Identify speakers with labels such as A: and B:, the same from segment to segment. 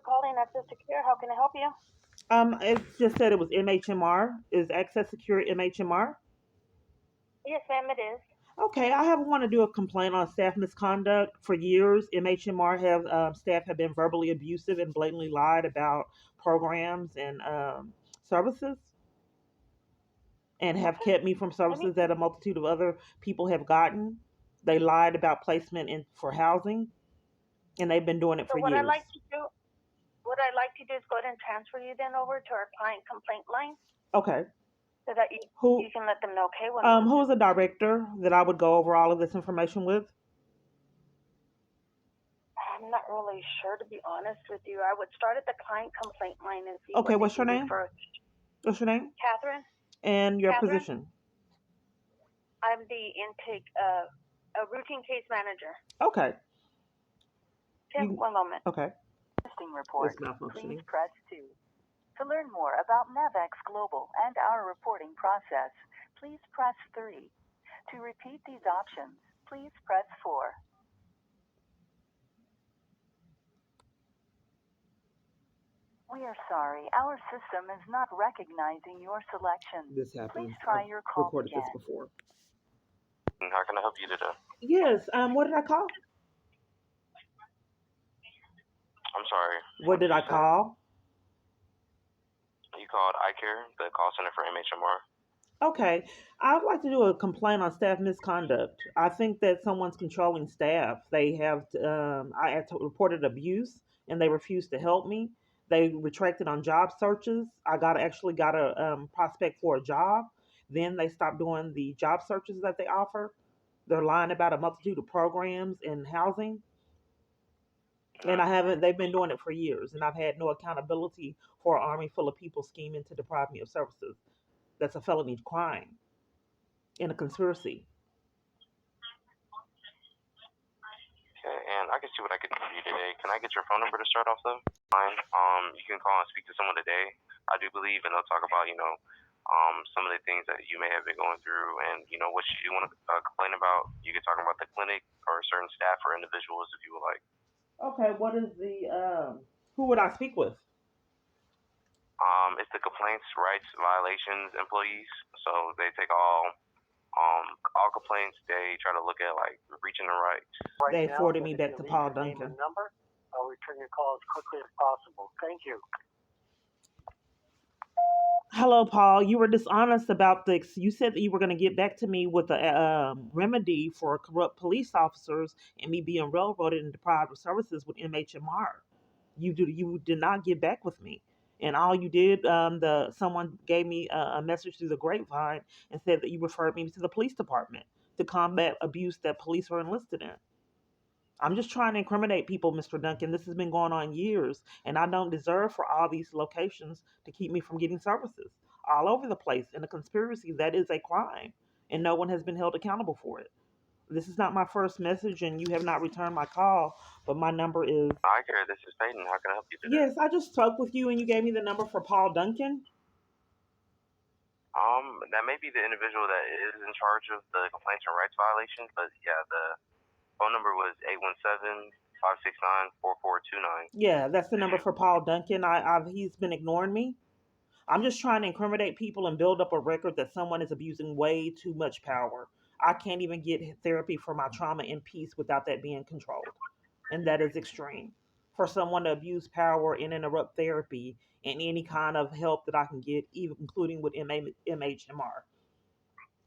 A: for calling Access to Care. How can I help you?
B: It just said it was MHMR. Is Access Secure MHMR?
A: Yes, ma'am, it is.
B: Okay, I have want to do a complaint on staff misconduct. For years, MHMR have staff have been verbally abusive and blatantly lied about programs and services, and have
A: Okay.
B: kept me from
A: Let me.
B: services that a multitude of other people have gotten. They lied about placement in for housing, and they've been doing it
A: So
B: for
A: what I
B: years.
A: like to do, what I like to do is go ahead and transfer you then over to our client complaint line
B: Okay,
A: so that you
B: who
A: can let them know. Okay.
B: who is a director that I would go over all of this information with?
A: I'm not really sure to be honest with you. I would start at the client complaint line and see
B: Okay,
A: what they
B: what's your
A: can do
B: name?
A: first.
B: What's your name
A: Catherine.
B: and your
A: Catherine.
B: position?
A: I'm the intake a routine case manager.
B: Okay.
A: Okay. One moment.
B: Okay.
A: Testing report.
B: It's malfunctioning.
A: Please press 2. To learn more about NavX Global and our reporting process, please press 3. To repeat these options, please press 4. We are sorry, our system is not recognizing your selection.
B: This
A: Please
B: happens.
A: try
B: I've
A: your call
B: recorded this
A: again.
B: before.
C: How can I help you today?
B: Yes. What did I call?
C: I'm sorry.
B: What did I call?
C: You called iCare, the call center for MHMR.
B: Okay. I would like to do a complaint on staff misconduct. I think that someone's controlling staff. They have, I had reported abuse and they refused to help me. They retracted on job searches. I actually got a prospect for a job. Then they stopped doing the job searches that they offer. They're lying about a multitude of programs and housing. And I haven't, they've been doing it for years, and I've had no accountability for an army full of people scheming to deprive me of services. That's a felony crime in a conspiracy.
C: Okay, and I can see what I can do for you today. Can I get your phone number to start off though? Fine. You can call and speak to someone today. I do believe, and they'll talk about, some of the things that you may have been going through, and what you do want to complain about. You can talk about the clinic or certain staff or individuals if you would like.
B: Okay, what is the, who would I speak with?
C: It's the complaints, rights, violations employees. So they take all complaints. They try to look at like reaching the rights.
B: They forwarded me back to Paul Duncan.
A: Number, I'll return your call as quickly as possible. Thank you.
B: Hello, Paul. You were dishonest about this. You said that you were going to get back to me with a remedy for corrupt police officers and me being railroaded and deprived of services with MHMR. You did not get back with me, and all you did, someone gave me a message through the grapevine and said that you referred me to the police department to combat abuse that police are enlisted in. I'm just trying to incriminate people, Mr. Duncan. This has been going on years, and I don't deserve for all these locations to keep me from getting services all over the place. In a conspiracy, that is a crime, and no one has been held accountable for it. This is not my first message, and you have not returned my call, but my number is.
C: Hi, Care. This is Peyton. How can I help you today?
B: Yes, I just spoke with you, and you gave me the number for Paul Duncan.
C: That may be the individual that is in charge of the complaints and rights violations, but yeah, the phone number was 817-569-4429.
B: Yeah, that's the number for Paul Duncan. He's been ignoring me. I'm just trying to incriminate people and build up a record that someone is abusing way too much power. I can't even get therapy for my trauma in peace without that being controlled. And that is extreme. For someone to abuse power and interrupt therapy and any kind of help that I can get, even including with MHMR.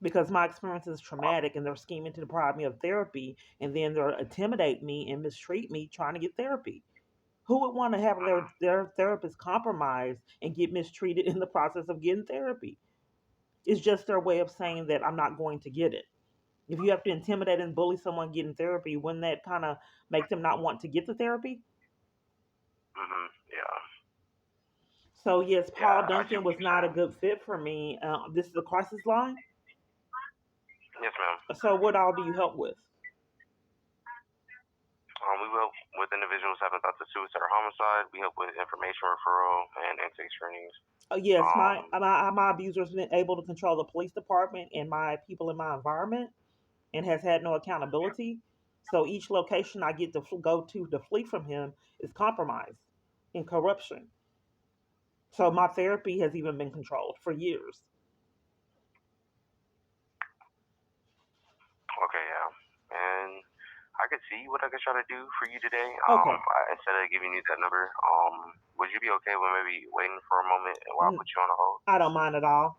B: Because my experience is traumatic and they're scheming to deprive me of therapy and then they're intimidate me and mistreat me trying to get therapy. Who would want to have their therapist compromised and get mistreated in the process of getting therapy? It's just their way of saying that I'm not going to get it. If you have to intimidate and bully someone getting therapy, wouldn't that kind of make them not want to get the therapy?
C: Yeah.
B: So yes, Paul
C: Yeah,
B: Duncan was not a good fit for me. This is a crisis line.
C: Yes, ma'am.
B: So what all do you help with?
C: We help with individuals having thoughts of suicide or homicide. We help with information referral and intake screenings.
B: Yes, my abuser's been able to control the police department and my people in my environment, and has had no accountability. So each location I get to go to flee from him is compromised. and corruption. So my therapy has even been controlled for years.
C: Okay, yeah. And I could see what I could try to do for you today.
B: Okay.
C: Instead of giving you that number, would you be okay with maybe waiting for a moment while I put you on a hold?
B: I don't mind at all.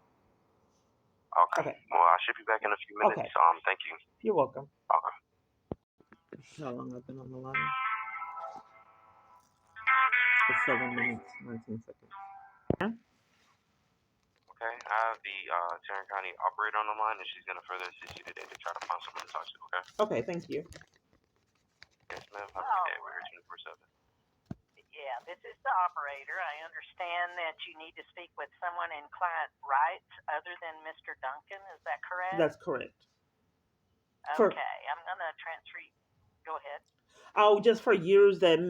C: Okay.
B: Okay.
C: Well, I'll ship you back in a few minutes.
B: Okay.
C: Thank you.
B: You're welcome.
C: Okay.
B: How long I've been on the line? It's 7 minutes, 19 seconds.
C: Okay. I have the Tarrant County operator on the line, and she's gonna further assist you today to try to find someone to talk to. Okay.
B: Okay, thank you.
C: Yes, ma'am. Have a good day. We're here 24/7.
D: Yeah, this is the operator. I understand that you need to speak with someone in client rights other than Mr. Duncan. Is that correct?
B: That's correct.
D: Okay, I'm going to transfer you. Go ahead.
B: Oh, just for years that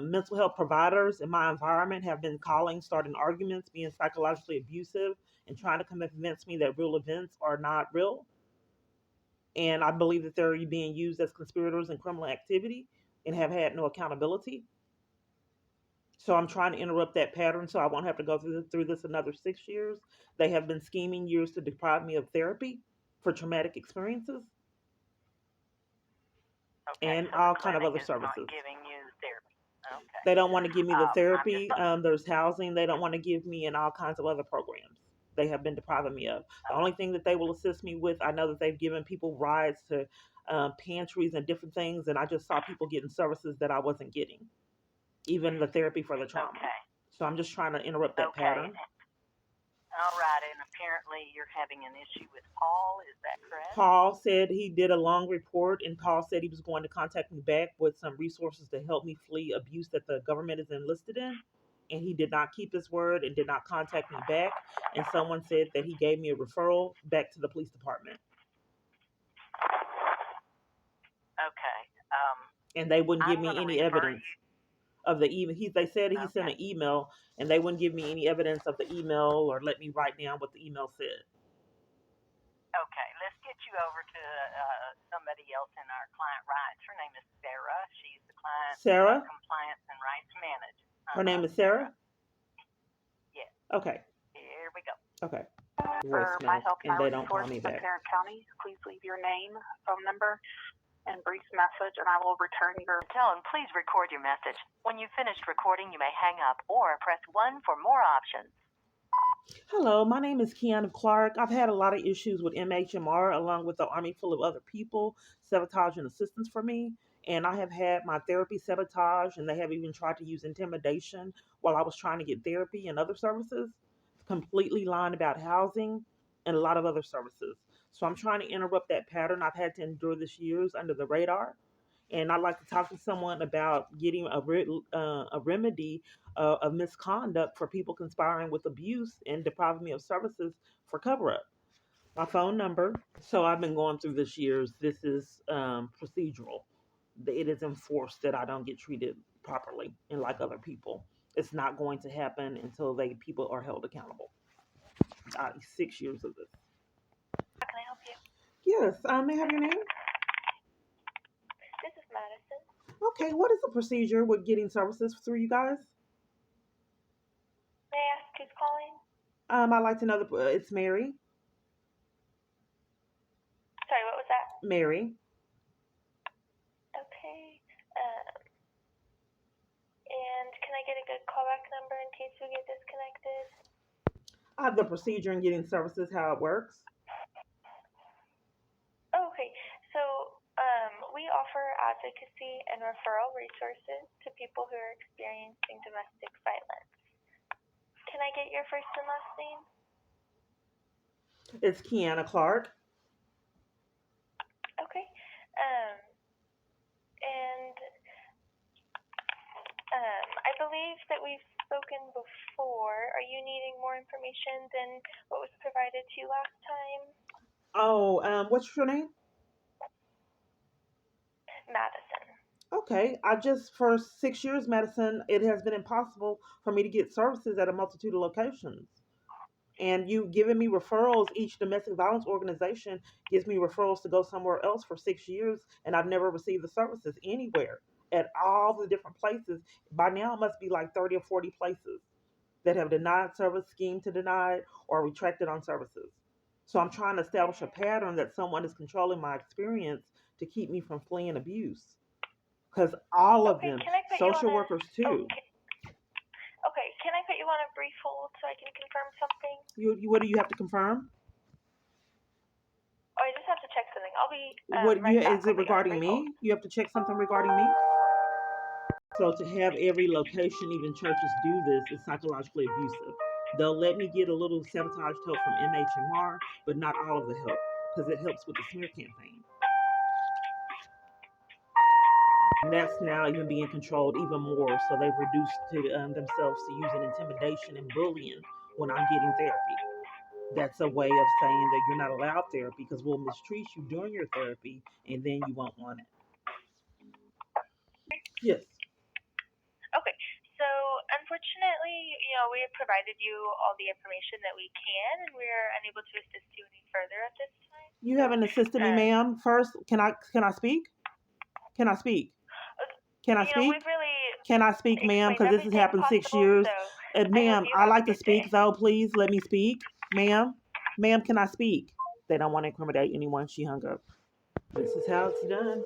B: mental health providers in my environment have been calling, starting arguments, being psychologically abusive, and trying to convince me that real events are not real. And I believe that they're being used as conspirators in criminal activity and have had no accountability. So I'm trying to interrupt that pattern so I won't have to go through this another 6 years. They have been scheming years to deprive me of therapy for traumatic experiences.
D: Okay,
B: And
D: so
B: all
D: the
B: kind of
D: clinic
B: other
D: is
B: services.
D: not giving you therapy. Okay.
B: They don't want to give me the therapy.
D: I'm
B: There's housing they don't want to give me and all kinds of other programs they have been depriving me of. The only thing that they will assist me with, I know that they've given people rides to pantries and different things, and I just saw people getting services that I wasn't getting, even the therapy for the trauma.
D: Okay.
B: So I'm just trying to interrupt that
D: Okay.
B: pattern.
D: All right, and apparently you're having an issue with Paul. Is that correct?
B: Paul said he did a long report, and Paul said he was going to contact me back with some resources to help me flee abuse that the government is enlisted in. And he did not keep his word and did not contact me back. And someone said that he gave me a referral back to the police department.
D: Okay.
B: And they wouldn't give me any evidence of the email. They said he sent an email, and they wouldn't give me any evidence of the email or let me write down what the email said.
D: Okay, let's get you over to somebody else in our client rights. Her name is Sarah. She's the client compliance and rights manager.
B: Her name is Sarah?
D: Yes.
B: Okay.
D: Here we go.
B: Okay.
A: For my help
B: and they don't call me
A: of
B: back.
A: Tarrant County, please leave your name, phone number, and brief message, and I will return your
E: tone. Please record your message. When you've finished recording, you may hang up or press 1 for more options.
B: Hello, my name is Keanu Clark. I've had a lot of issues with MHMR along with the army full of other people sabotaging assistance for me. And I have had my therapy sabotaged, and they have even tried to use intimidation while I was trying to get therapy and other services, completely lying about housing and a lot of other services. So I'm trying to interrupt that pattern. I've had to endure this years under the radar. And I'd like to talk to someone about getting a remedy of misconduct for people conspiring with abuse and depriving me of services for cover up. My phone number. So I've been going through this years. This is procedural. It is enforced that I don't get treated properly and like other people. It's not going to happen until people are held accountable. 6 years of this.
F: How can I help you?
B: Yes. May I have your name?
F: This is Madison.
B: Okay. What is the procedure with getting services through you guys?
F: May I ask who's calling?
B: I'd like to know it's Mary.
F: Sorry, what was that?
B: Mary.
F: Okay. And can I get a good callback number in case we get disconnected?
B: The procedure in getting services, how it works.
F: Okay. So we offer advocacy and referral resources to people who are experiencing domestic violence. Can I get your first and last name?
B: It's Keanu Clark.
F: Okay. And I believe that we've spoken before. Are you needing more information than what was provided to you last time?
B: Oh, what's your name?
F: Madison.
B: Okay, for 6 years, Madison, it has been impossible for me to get services at a multitude of locations. And you giving me referrals, each domestic violence organization gives me referrals to go somewhere else for 6 years, and I've never received the services anywhere. at all the different places. By now, it must be like 30 or 40 places that have denied service, schemed to deny it, or retracted on services. So I'm trying to establish a pattern that someone is controlling my experience to keep me from fleeing abuse. Because all of
F: Okay,
B: them,
F: can I put you on
B: social
F: a
B: workers too.
F: Okay, can I put you on a brief hold so I can confirm something?
B: What do you have to confirm?
F: Or I just have to check something. I'll be
B: What
F: right back.
B: is it regarding me? You have to check something regarding me? So to have every location, even churches, do this is psychologically abusive. They'll let me get a little sabotaged help from MHMR, but not all of the help, because it helps with the smear campaign. And that's now even being controlled even more. So they've reduced themselves to using intimidation and bullying when I'm getting therapy. That's a way of saying that you're not allowed therapy because we'll mistreat you during your therapy and then you won't want it. Yes.
F: Okay, so unfortunately, we have provided you all the information that we can, and we're unable to assist you any further at this time.
B: You haven't assisted me, ma'am. First, can I speak? Can I speak? Can I speak? Can I speak, ma'am? Because this has happened 6 years.
F: So
B: Ma'am, I like to speak, though. Please let me speak. Ma'am, can I speak? They don't want to incriminate anyone. She hung up. This is how it's done.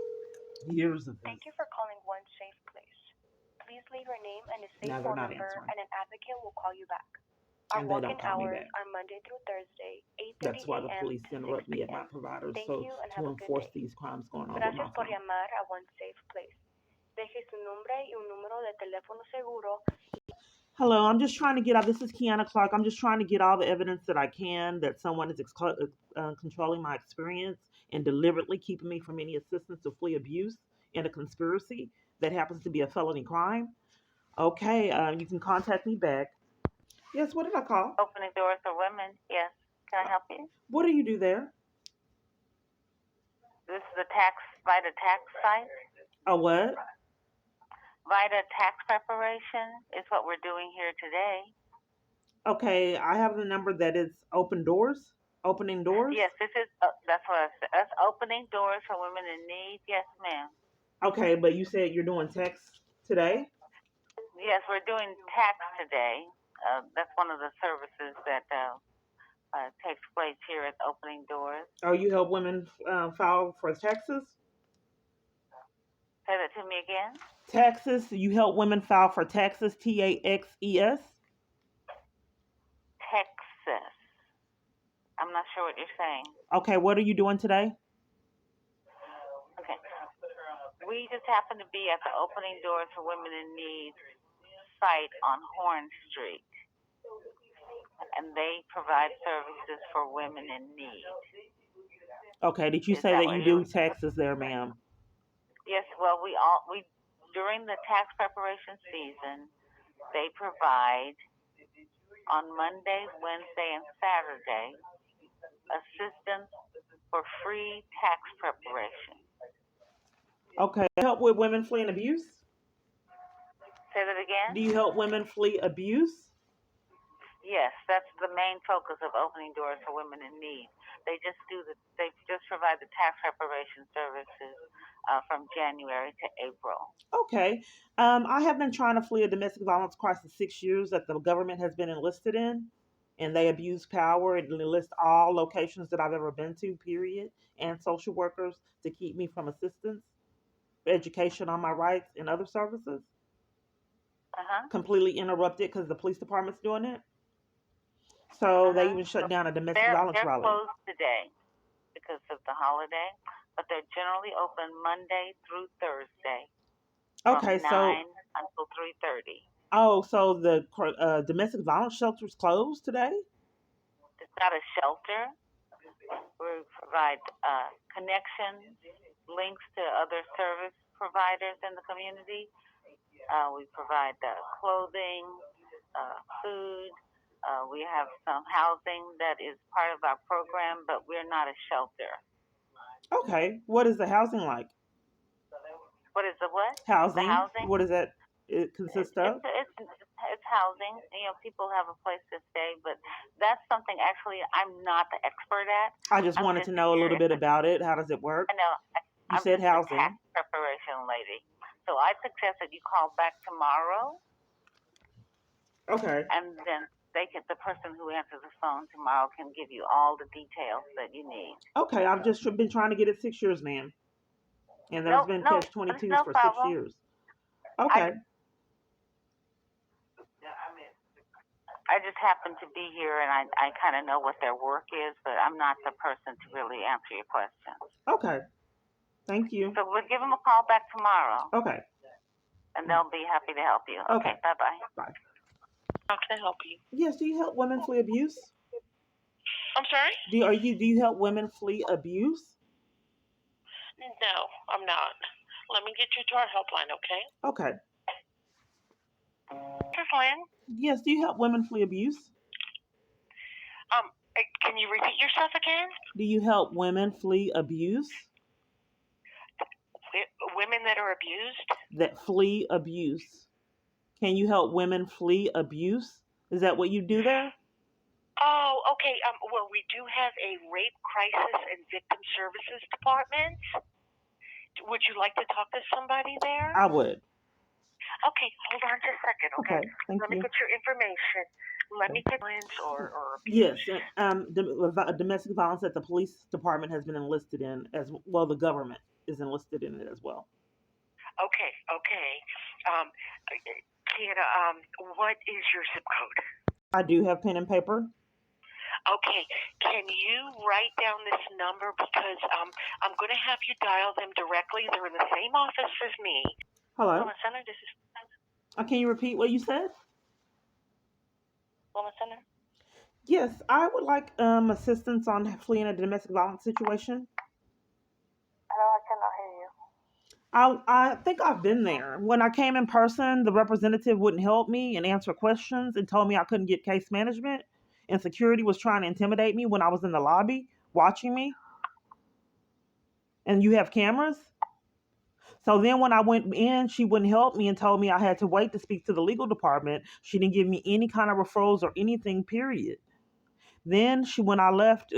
B: Years of this.
G: Thank you for calling One Safe Place. Please leave your name and a safe
B: Now
G: phone
B: they're not
G: number,
B: answering.
G: and an advocate will call you back. Our
B: And they don't
G: walk-in
B: call me
G: hours
B: back.
G: are Monday through Thursday, 8:30
B: That's why the
G: a.m.
B: police
G: to 6
B: interrupt me at my
G: p.m.
B: providers
G: Thank
B: so
G: you and
B: to
G: have a good
B: enforce
G: day.
B: these crimes going on with my
G: Gracias por
B: phone.
G: llamar a One Safe Place. Deje su nombre y un número de teléfono seguro.
B: Hello, I'm just trying to get out. This is Kiana Clark. I'm just trying to get all the evidence that I can that someone is controlling my experience and deliberately keeping me from any assistance to flee abuse in a conspiracy that happens to be a felony crime. Okay, you can contact me back. Yes, what did I call?
D: Opening doors for women. Yes. Can I help you?
B: What do you do there?
D: This is the Vita tax site.
B: A what?
D: Vita tax preparation is what we're doing here today.
B: Okay, I have the number that is opening doors.
D: Yes, this is, that's what I said. That's opening doors for women in need. Yes, ma'am.
B: Okay, but you said you're doing text today?
D: Yes, we're doing tax today. That's one of the services that takes place here at Opening Doors.
B: Oh, you help women file for taxes?
D: Say that to me again.
B: Taxes? You help women file for taxes? TAXES?
D: Texas. I'm not sure what you're saying.
B: Okay, what are you doing today?
D: Okay. We just happen to be at the Opening Doors for Women in Need site on Horn Street. And they provide services for women in need.
B: Okay, did you say that you do taxes there, ma'am?
D: Yes, well, we during the tax preparation season, they provide on Monday, Wednesday, and Saturday assistance for free tax preparation.
B: Okay, help with women fleeing abuse?
D: Say that again?
B: Do you help women flee abuse?
D: Yes, that's the main focus of Opening Doors for Women in Need. They just provide the tax preparation services from January to April.
B: Okay. I have been trying to flee a domestic violence crisis 6 years that the government has been enlisted in, and they abuse power and list all locations that I've ever been to, period, and social workers to keep me from assistance, education on my rights, and other services. Completely interrupted because the police department's doing it. So they even shut down a domestic violence rally.
D: They're closed today because of the holiday, but they're generally open Monday through Thursday.
B: Okay,
D: from 9 until 3:30.
B: Oh, so the domestic violence shelter is closed today?
D: It's not a shelter. We provide connections, links to other service providers in the community. We provide clothing, food. We have some housing that is part of our program, but we're not a shelter.
B: Okay. What is the housing like?
D: What is the what?
B: Housing.
D: The housing?
B: What does that consist of?
D: It's housing. People have a place to stay, but that's something actually I'm not the expert at.
B: I just wanted to know a little bit about it. How does it work?
D: I know.
B: You said housing.
D: I'm just a tax preparation lady. So I suggest that you call back tomorrow,
B: Okay.
D: and then the person who answers the phone tomorrow can give you all the details that you need.
B: Okay. I've just been trying to get it 6 years, ma'am. And there's been
D: No,
B: catch 22s
D: no
B: for
D: problem.
B: 6 years. Okay.
D: I just happen to be here, and I kind of know what their work is, but I'm not the person to really answer your questions.
B: Okay. Thank you.
D: So we'll give them a call back tomorrow,
B: Okay.
D: and they'll be happy to help you.
B: Okay.
D: Bye-bye.
B: Bye.
H: How can I help you?
B: Yes. Do you help women flee abuse?
H: I'm sorry?
B: Do you help women flee abuse?
H: No, I'm not. Let me get you to our helpline, okay?
B: Okay.
H: This is Lynn.
B: Yes. Do you help women flee abuse?
H: Can you repeat yourself again?
B: Do you help women flee abuse?
H: Women that are abused?
B: That flee abuse. Can you help women flee abuse? Is that what you do there?
H: Oh, okay. Well, we do have a rape crisis and victim services department. Would you like to talk to somebody there?
B: I would.
H: Okay, hold on just a second, okay?
B: Thank
H: Let
B: you.
H: me get your information. Let me get or
B: Yes, domestic violence that the police department has been enlisted in as well. The government is enlisted in it as well.
H: Okay. Kiana, what is your zip code?
B: I do have pen and paper.
H: Okay, can you write down this number because I'm going to have you dial them directly. They're in the same office as me.
B: Hello.
H: Woman Center, this is.
B: Can you repeat what you said?
H: Woman Center.
B: Yes, I would like assistance on fleeing a domestic violence situation.
F: Hello, I cannot hear you.
B: I think I've been there. When I came in person, the representative wouldn't help me and answer questions and told me I couldn't get case management. And security was trying to intimidate me when I was in the lobby watching me. And you have cameras? So then when I went in, she wouldn't help me and told me I had to wait to speak to the legal department. She didn't give me any kind of referrals or anything, period. Then when I left,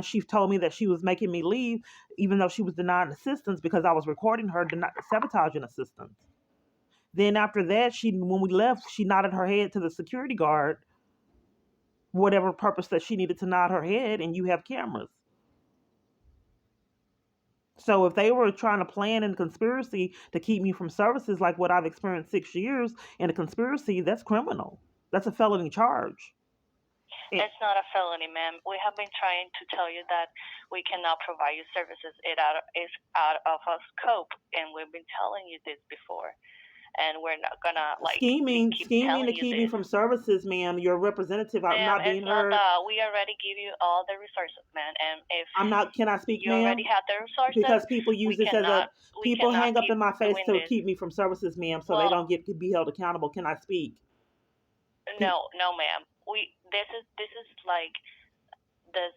B: she told me that she was making me leave, even though she was denying assistance because I was recording her sabotaging assistance. Then after that, when we left, she nodded her head to the security guard, whatever purpose that she needed to nod her head, and you have cameras. So if they were trying to plan a conspiracy to keep me from services like what I've experienced 6 years in a conspiracy, that's criminal. That's a felony charge.
I: It's not a felony, ma'am. We have been trying to tell you that we cannot provide you services. It's out of our scope, and we've been telling you this before. And we're not gonna
B: scheming to keep me from services, ma'am. Your representative, I'm not being heard.
I: We already give you all the resources, man. And if
B: I'm not, can I speak,
I: you
B: ma'am?
I: already have the resources,
B: because people use this people hang up in my face to keep me from services, ma'am, so they don't be held accountable. Can I speak?
I: No, ma'am. This is like this.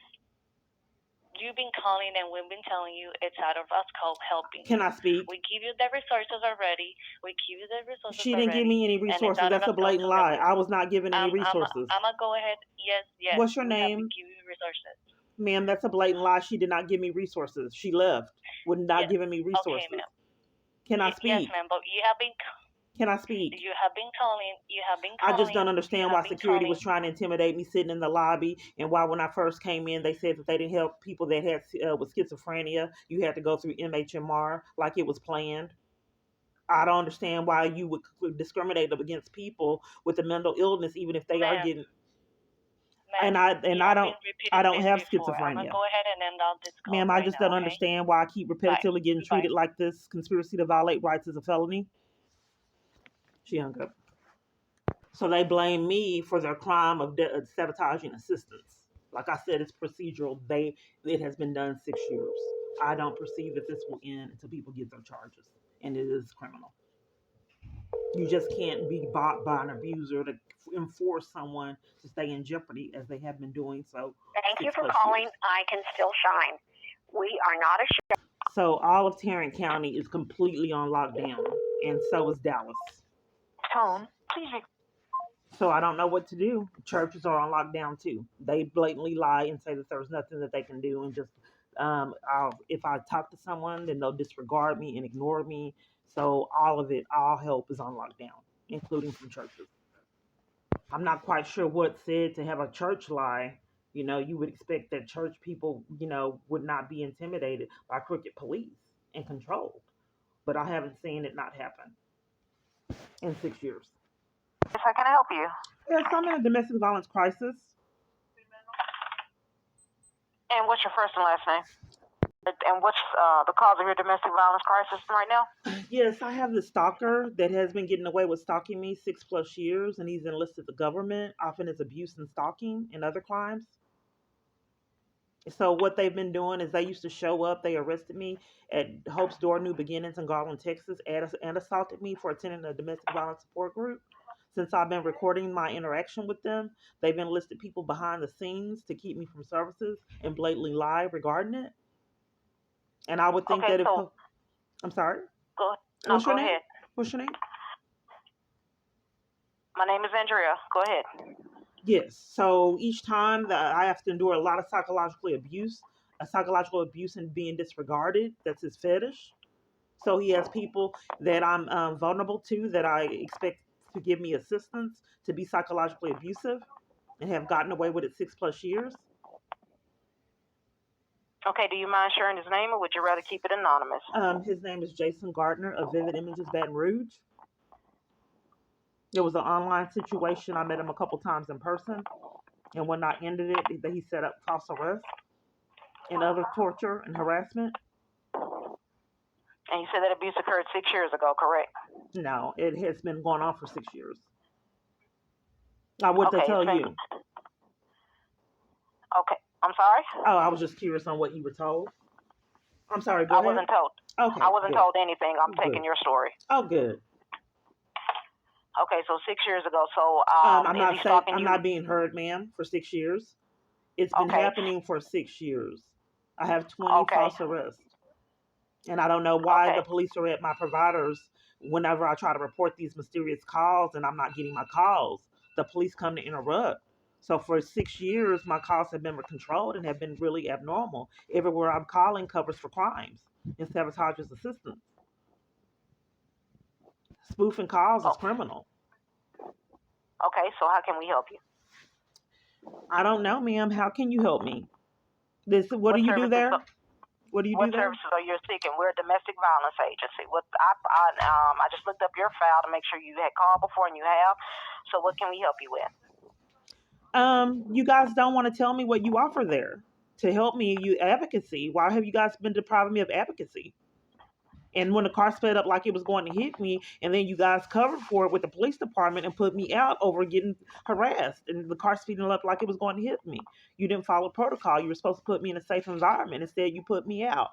I: You've been calling and we've been telling you it's out of our scope helping.
B: Can I speak?
I: We give you the resources already. We give you the resources
B: She didn't give me any resources. That's a blatant lie. I was not given any resources.
I: I'm going to go ahead. Yes.
B: What's your name?
I: Give you resources.
B: Ma'am, that's a blatant lie. She did not give me resources. She left. Would not giving me resources.
I: Okay, ma'am.
B: Can I speak?
I: Yes, ma'am, but you have been...
B: Can I speak?
I: You have been calling.
B: I just don't understand why security was trying to intimidate me sitting in the lobby, and why when I first came in, they said that they didn't help people that had with schizophrenia. You had to go through MHMR like it was planned. I don't understand why you would discriminate against people with a mental illness, even if they are getting. And I don't have schizophrenia.
I: I'm gonna go ahead and end all this call.
B: Ma'am, I just don't understand why I keep repetitively getting treated like this. Conspiracy to violate rights is a felony. She hung up. So they blame me for their crime of sabotaging assistance. Like I said, it's procedural. It has been done 6 years. I don't perceive that this will end until people get their charges, and it is criminal. You just can't be bought by an abuser to enforce someone to stay in jeopardy as they have been doing so.
E: Thank you for calling. I Can Still Shine. We are not a show.
B: So all of Tarrant County is completely on lockdown, and so is Dallas.
E: Tone, please.
B: So I don't know what to do. Churches are on lockdown too. They blatantly lie and say that there's nothing that they can do, and just if I talk to someone, then they'll disregard me and ignore me. So all help is on lockdown, including from churches. I'm not quite sure what said to have a church lie. You would expect that church people, would not be intimidated by crooked police and controlled. But I haven't seen it not happen in 6 years.
E: How can I help you?
B: Yes, I'm in a domestic violence crisis.
E: And what's your first and last name? And what's the cause of your domestic violence crisis right now?
B: Yes, I have the stalker that has been getting away with stalking me 6+ years, and he's enlisted the government, often as abuse and stalking and other crimes. So what they've been doing is they used to show up. They arrested me at Hope's Door New Beginnings in Garland, Texas, and assaulted me for attending a domestic violence support group. Since I've been recording my interaction with them, they've enlisted people behind the scenes to keep me from services and blatantly lie regarding it. And I would think that if... I'm sorry? What's your name? What's your name?
E: My name is Andrea. Go ahead.
B: Yes. So each time that I have to endure a lot of psychological abuse and being disregarded, that's his fetish. So he has people that I'm vulnerable to that I expect to give me assistance to be psychologically abusive and have gotten away with it 6+ years.
E: Okay, do you mind sharing his name, or would you rather keep it anonymous?
B: His name is Jason Gardner of Vivid Images, Baton Rouge. It was an online situation. I met him a couple times in person, and when I ended it, he set up false arrest and other torture and harassment.
E: And you said that abuse occurred 6 years ago, correct?
B: No, it has been going on for 6 years. Now, what they tell you?
E: Okay. I'm sorry?
B: Oh, I was just curious on what you were told. I'm sorry, go ahead.
E: I wasn't told.
B: Okay.
E: I wasn't
B: good.
E: told anything. I'm taking your story.
B: Oh, good.
E: Okay, so 6 years ago. So
B: I'm not being heard, ma'am, for 6 years. It's been happening for 6 years. I have 20 false arrests. And I don't know why the police are at my providers whenever I try to report these mysterious calls and I'm not getting my calls. The police come to interrupt. So for 6 years, my calls have been controlled and have been really abnormal. Everywhere I'm calling covers for crimes and sabotages assistance. Spoofing calls is criminal.
E: Okay, so how can we help you?
B: I don't know, ma'am. How can you help me? What do you do there? What do you do there?
E: What services are you seeking? We're a domestic violence agency. I just looked up your file to make sure you had called before, and you have. So what can we help you with?
B: You guys don't want to tell me what you offer there to help me. Advocacy. Why have you guys been depriving me of advocacy? And when the car sped up like it was going to hit me, and then you guys covered for it with the police department and put me out over getting harassed, and the car speeding up like it was going to hit me. You didn't follow protocol. You were supposed to put me in a safe environment. Instead, you put me out.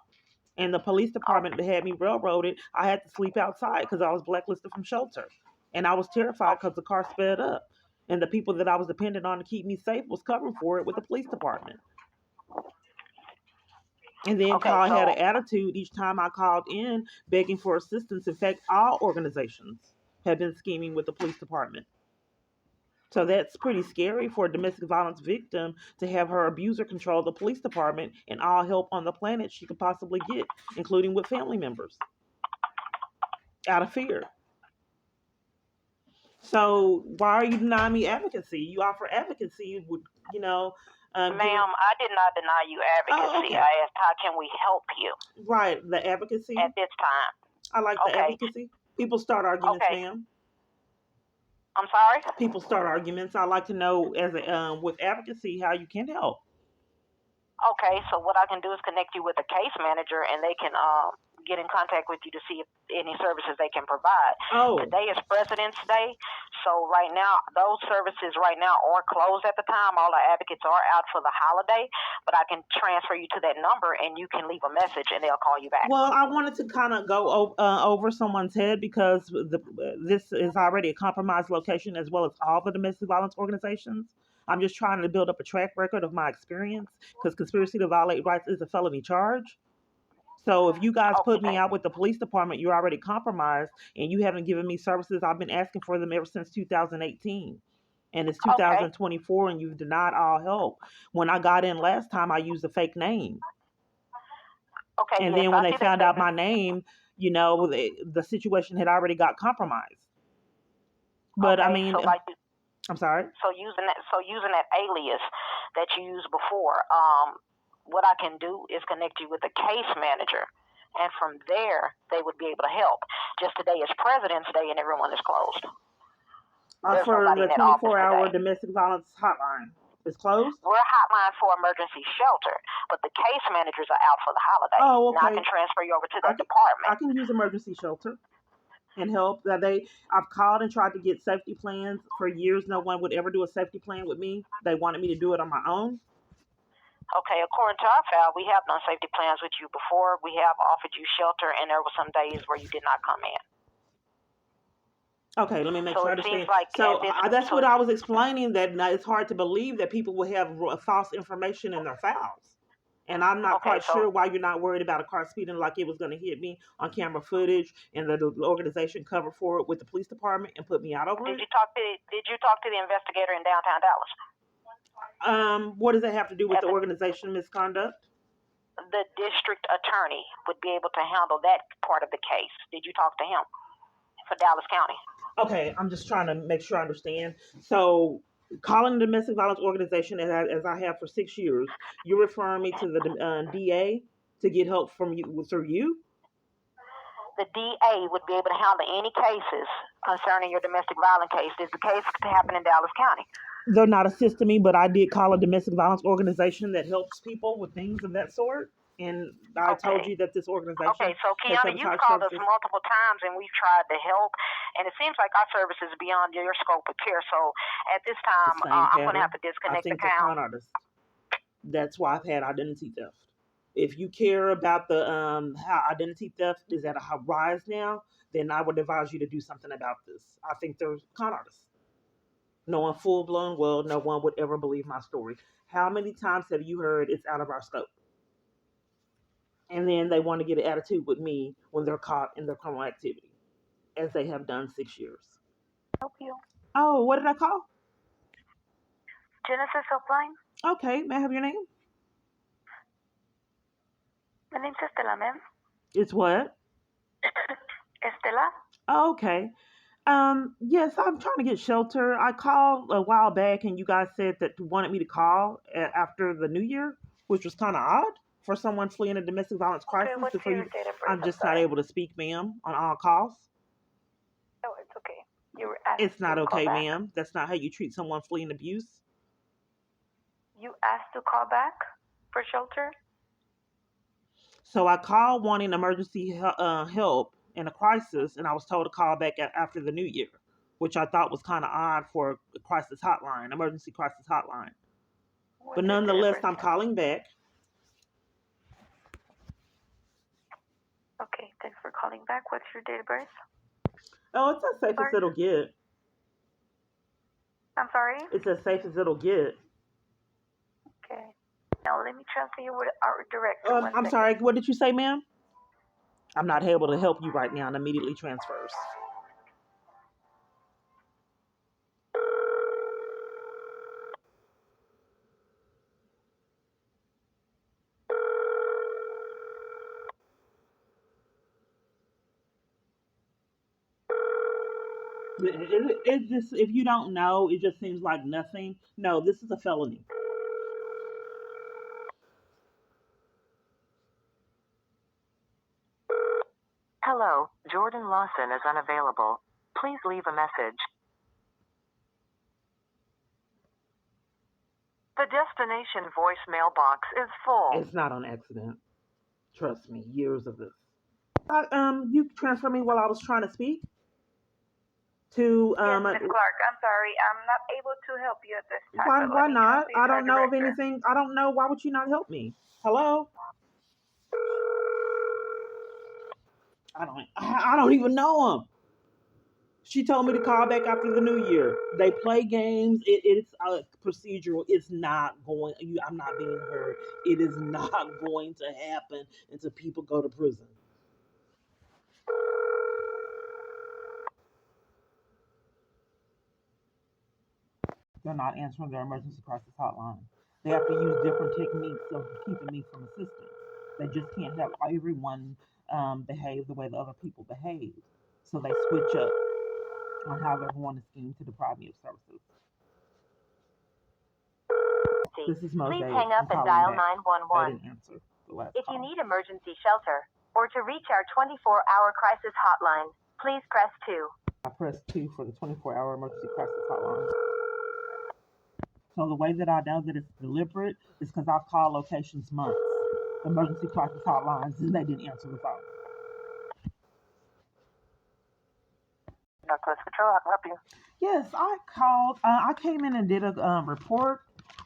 B: And the police department that had me railroaded, I had to sleep outside because I was blacklisted from shelter. And I was terrified because the car sped up. And the people that I was dependent on to keep me safe was covering for it with the police department. And then had an attitude each time I called in begging for assistance. In fact, all organizations have been scheming with the police department. So that's pretty scary for a domestic violence victim to have her abuser control the police department and all help on the planet she could possibly get, including with family members, out of fear. So why are you denying me advocacy? You offer advocacy,
E: Ma'am, I did not deny you advocacy. I asked, how can we help you?
B: Right, the advocacy.
E: At this time.
B: I like the advocacy. People start arguments, ma'am.
E: I'm sorry?
B: People start arguments. I like to know, with advocacy, how you can help.
E: Okay, so what I can do is connect you with a case manager, and they can get in contact with you to see if any services they can provide. Today is President's Day, so right now, those services right now are closed at the time. All the advocates are out for the holiday, but I can transfer you to that number, and you can leave a message, and they'll call you back.
B: Well, I wanted to kind of go over someone's head because this is already a compromised location as well as all the domestic violence organizations. I'm just trying to build up a track record of my experience because conspiracy to violate rights is a felony charge. So if you guys put me out with the police department, you're already compromised and you haven't given me services. I've been asking for them ever since 2018. And it's 2024 and you've denied all help. When I got in last time, I used a fake name. And then when they found out my name, the situation had already got compromised. But
E: okay,
B: I mean,
E: so like,
B: I'm sorry.
E: So using that alias that you used before, what I can do is connect you with a case manager, and from there they would be able to help. Just today is President's Day and everyone is closed. There's
B: for
E: nobody
B: the
E: in that office
B: 24-hour
E: today.
B: domestic violence hotline is closed.
E: We're a hotline for emergency shelter, but the case managers are out for the holiday.
B: Oh, okay.
E: Now I can transfer you over to that department.
B: I can use emergency shelter and help. I've called and tried to get safety plans for years. No one would ever do a safety plan with me. They wanted me to do it on my own.
E: Okay, according to our file, we have done safety plans with you before. We have offered you shelter, and there were some days where you did not come in.
B: Okay, let me make sure I understand. That's what I was explaining, that it's hard to believe that people will have false information in their files. And I'm not quite sure why you're not worried about a car speeding like it was going to hit me on camera footage, and the organization covered for it with the police department and put me out over it.
E: Did you talk to the investigator in downtown Dallas?
B: What does that have to do with the organization misconduct?
E: The district attorney would be able to handle that part of the case. Did you talk to him for Dallas County?
B: Okay, I'm just trying to make sure I understand. So, calling the domestic violence organization, as I have for 6 years, you're referring me to the DA to get help from you through you?
E: The DA would be able to handle any cases concerning your domestic violence case. Does the case happen in Dallas County?
B: They're not assisting me, but I did call a domestic violence organization that helps people with things of that sort. And I told you that this organization.
E: Okay, so Kiana, you've called us multiple times and we've tried to help, and it seems like our service is beyond your scope of care. So at this time, I'm going to have to disconnect the account.
B: Con artists. That's why I've had identity theft. If you care about the how identity theft is at a rise now, then I would advise you to do something about this. I think they're con artists. Knowing full-blown, well, no one would ever believe my story. How many times have you heard it's out of our scope? And then they want to get an attitude with me when they're caught in their criminal activity, as they have done 6 years.
F: Help you.
B: Oh, what did I call?
F: Genesis Helpline.
B: Okay, may I have your name?
F: My name's Estela, ma'am.
B: It's what?
F: Estela.
B: Oh, okay. Yes, I'm trying to get shelter. I called a while back, and you guys said that you wanted me to call after the New Year, which was kind of odd for someone fleeing a domestic violence crisis.
F: Okay, what's your date of birth?
B: I'm just not able to speak, ma'am, on all calls.
F: Oh, it's okay. You were asked.
B: It's not okay, ma'am. That's not how you treat someone fleeing abuse.
F: You asked to call back for shelter?
B: So I called wanting emergency help in a crisis, and I was told to call back after the New Year, which I thought was kind of odd for a crisis hotline, emergency crisis hotline. But nonetheless, I'm calling back.
F: Okay, thanks for calling back. What's your date of birth?
B: Oh, it's as safe as it'll get.
F: I'm sorry?
B: It's as safe as it'll get.
F: Okay. Now let me transfer you with our director.
B: I'm sorry, what did you say, ma'am? I'm not able to help you right now, and immediately transfers. It just, if you don't know, it just seems like nothing. No, this is a felony.
A: Hello, Jordan Lawson is unavailable. Please leave a message. The destination voicemail box is full.
B: It's not on accident. Trust me, years of this. You transfer me while I was trying to speak to
F: Yes, Ms. Clark, I'm sorry. I'm not able to help you at this time.
B: Why not? I don't know of anything. I don't know. Why would you not help me? Hello? I don't even know him. She told me to call back after the New Year. They play games. It's procedural. It's not going. I'm not being heard. It is not going to happen until people go to prison. They're not answering their emergency crisis hotline. They have to use different techniques of keeping me from assistance. They just can't have everyone behave the way the other people behave. So they switch up on how they're going to scheme to deprive me of services. This is Mosaic.
A: Please hang up and dial 911. If you need emergency shelter or to reach our 24-hour crisis hotline, please press 2.
B: I pressed 2 for the 24-hour emergency crisis hotline. So the way that I know that it's deliberate is because I've called locations months, emergency crisis hotlines, and they didn't answer the phone.
E: Northwest Patrol, how can I help you?
B: Yes, I called. I came in and did a report.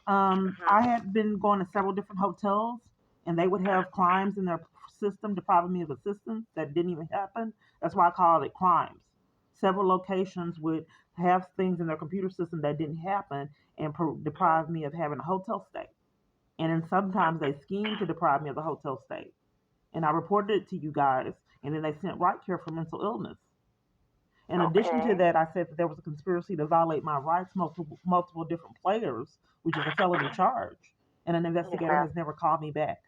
B: I had been going to several different hotels, and they would have crimes in their system depriving me of assistance that didn't even happen. That's why I called it crimes. Several locations would have things in their computer system that didn't happen and deprive me of having a hotel stay. And then sometimes they schemed to deprive me of the hotel stay. And I reported it to you guys, and then they sent right care for mental illness. In addition to that, I said that there was a conspiracy to violate my rights, multiple different players, which is a felony charge. And an investigator has never called me back.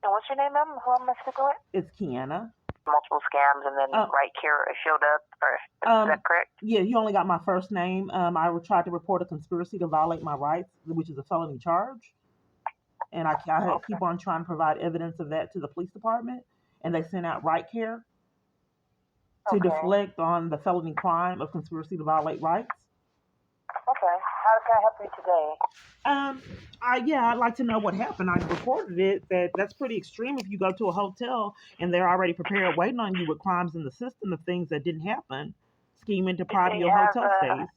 E: And what's your name, ma'am? Who am I speaking with?
B: It's Kiana.
E: Multiple scams, and then right care showed up. Or, is that correct?
B: Yeah, you only got my first name. I tried to report a conspiracy to violate my rights, which is a felony charge. And I keep on trying to provide evidence of that to the police department. And they sent out right care to deflect on the felony crime of conspiracy to violate rights.
E: Okay. How can I help you today?
B: I'd like to know what happened. I reported it. That's pretty extreme if you go to a hotel and they're already prepared waiting on you with crimes in the system of things that didn't happen, scheming to deprive you of hotel stays.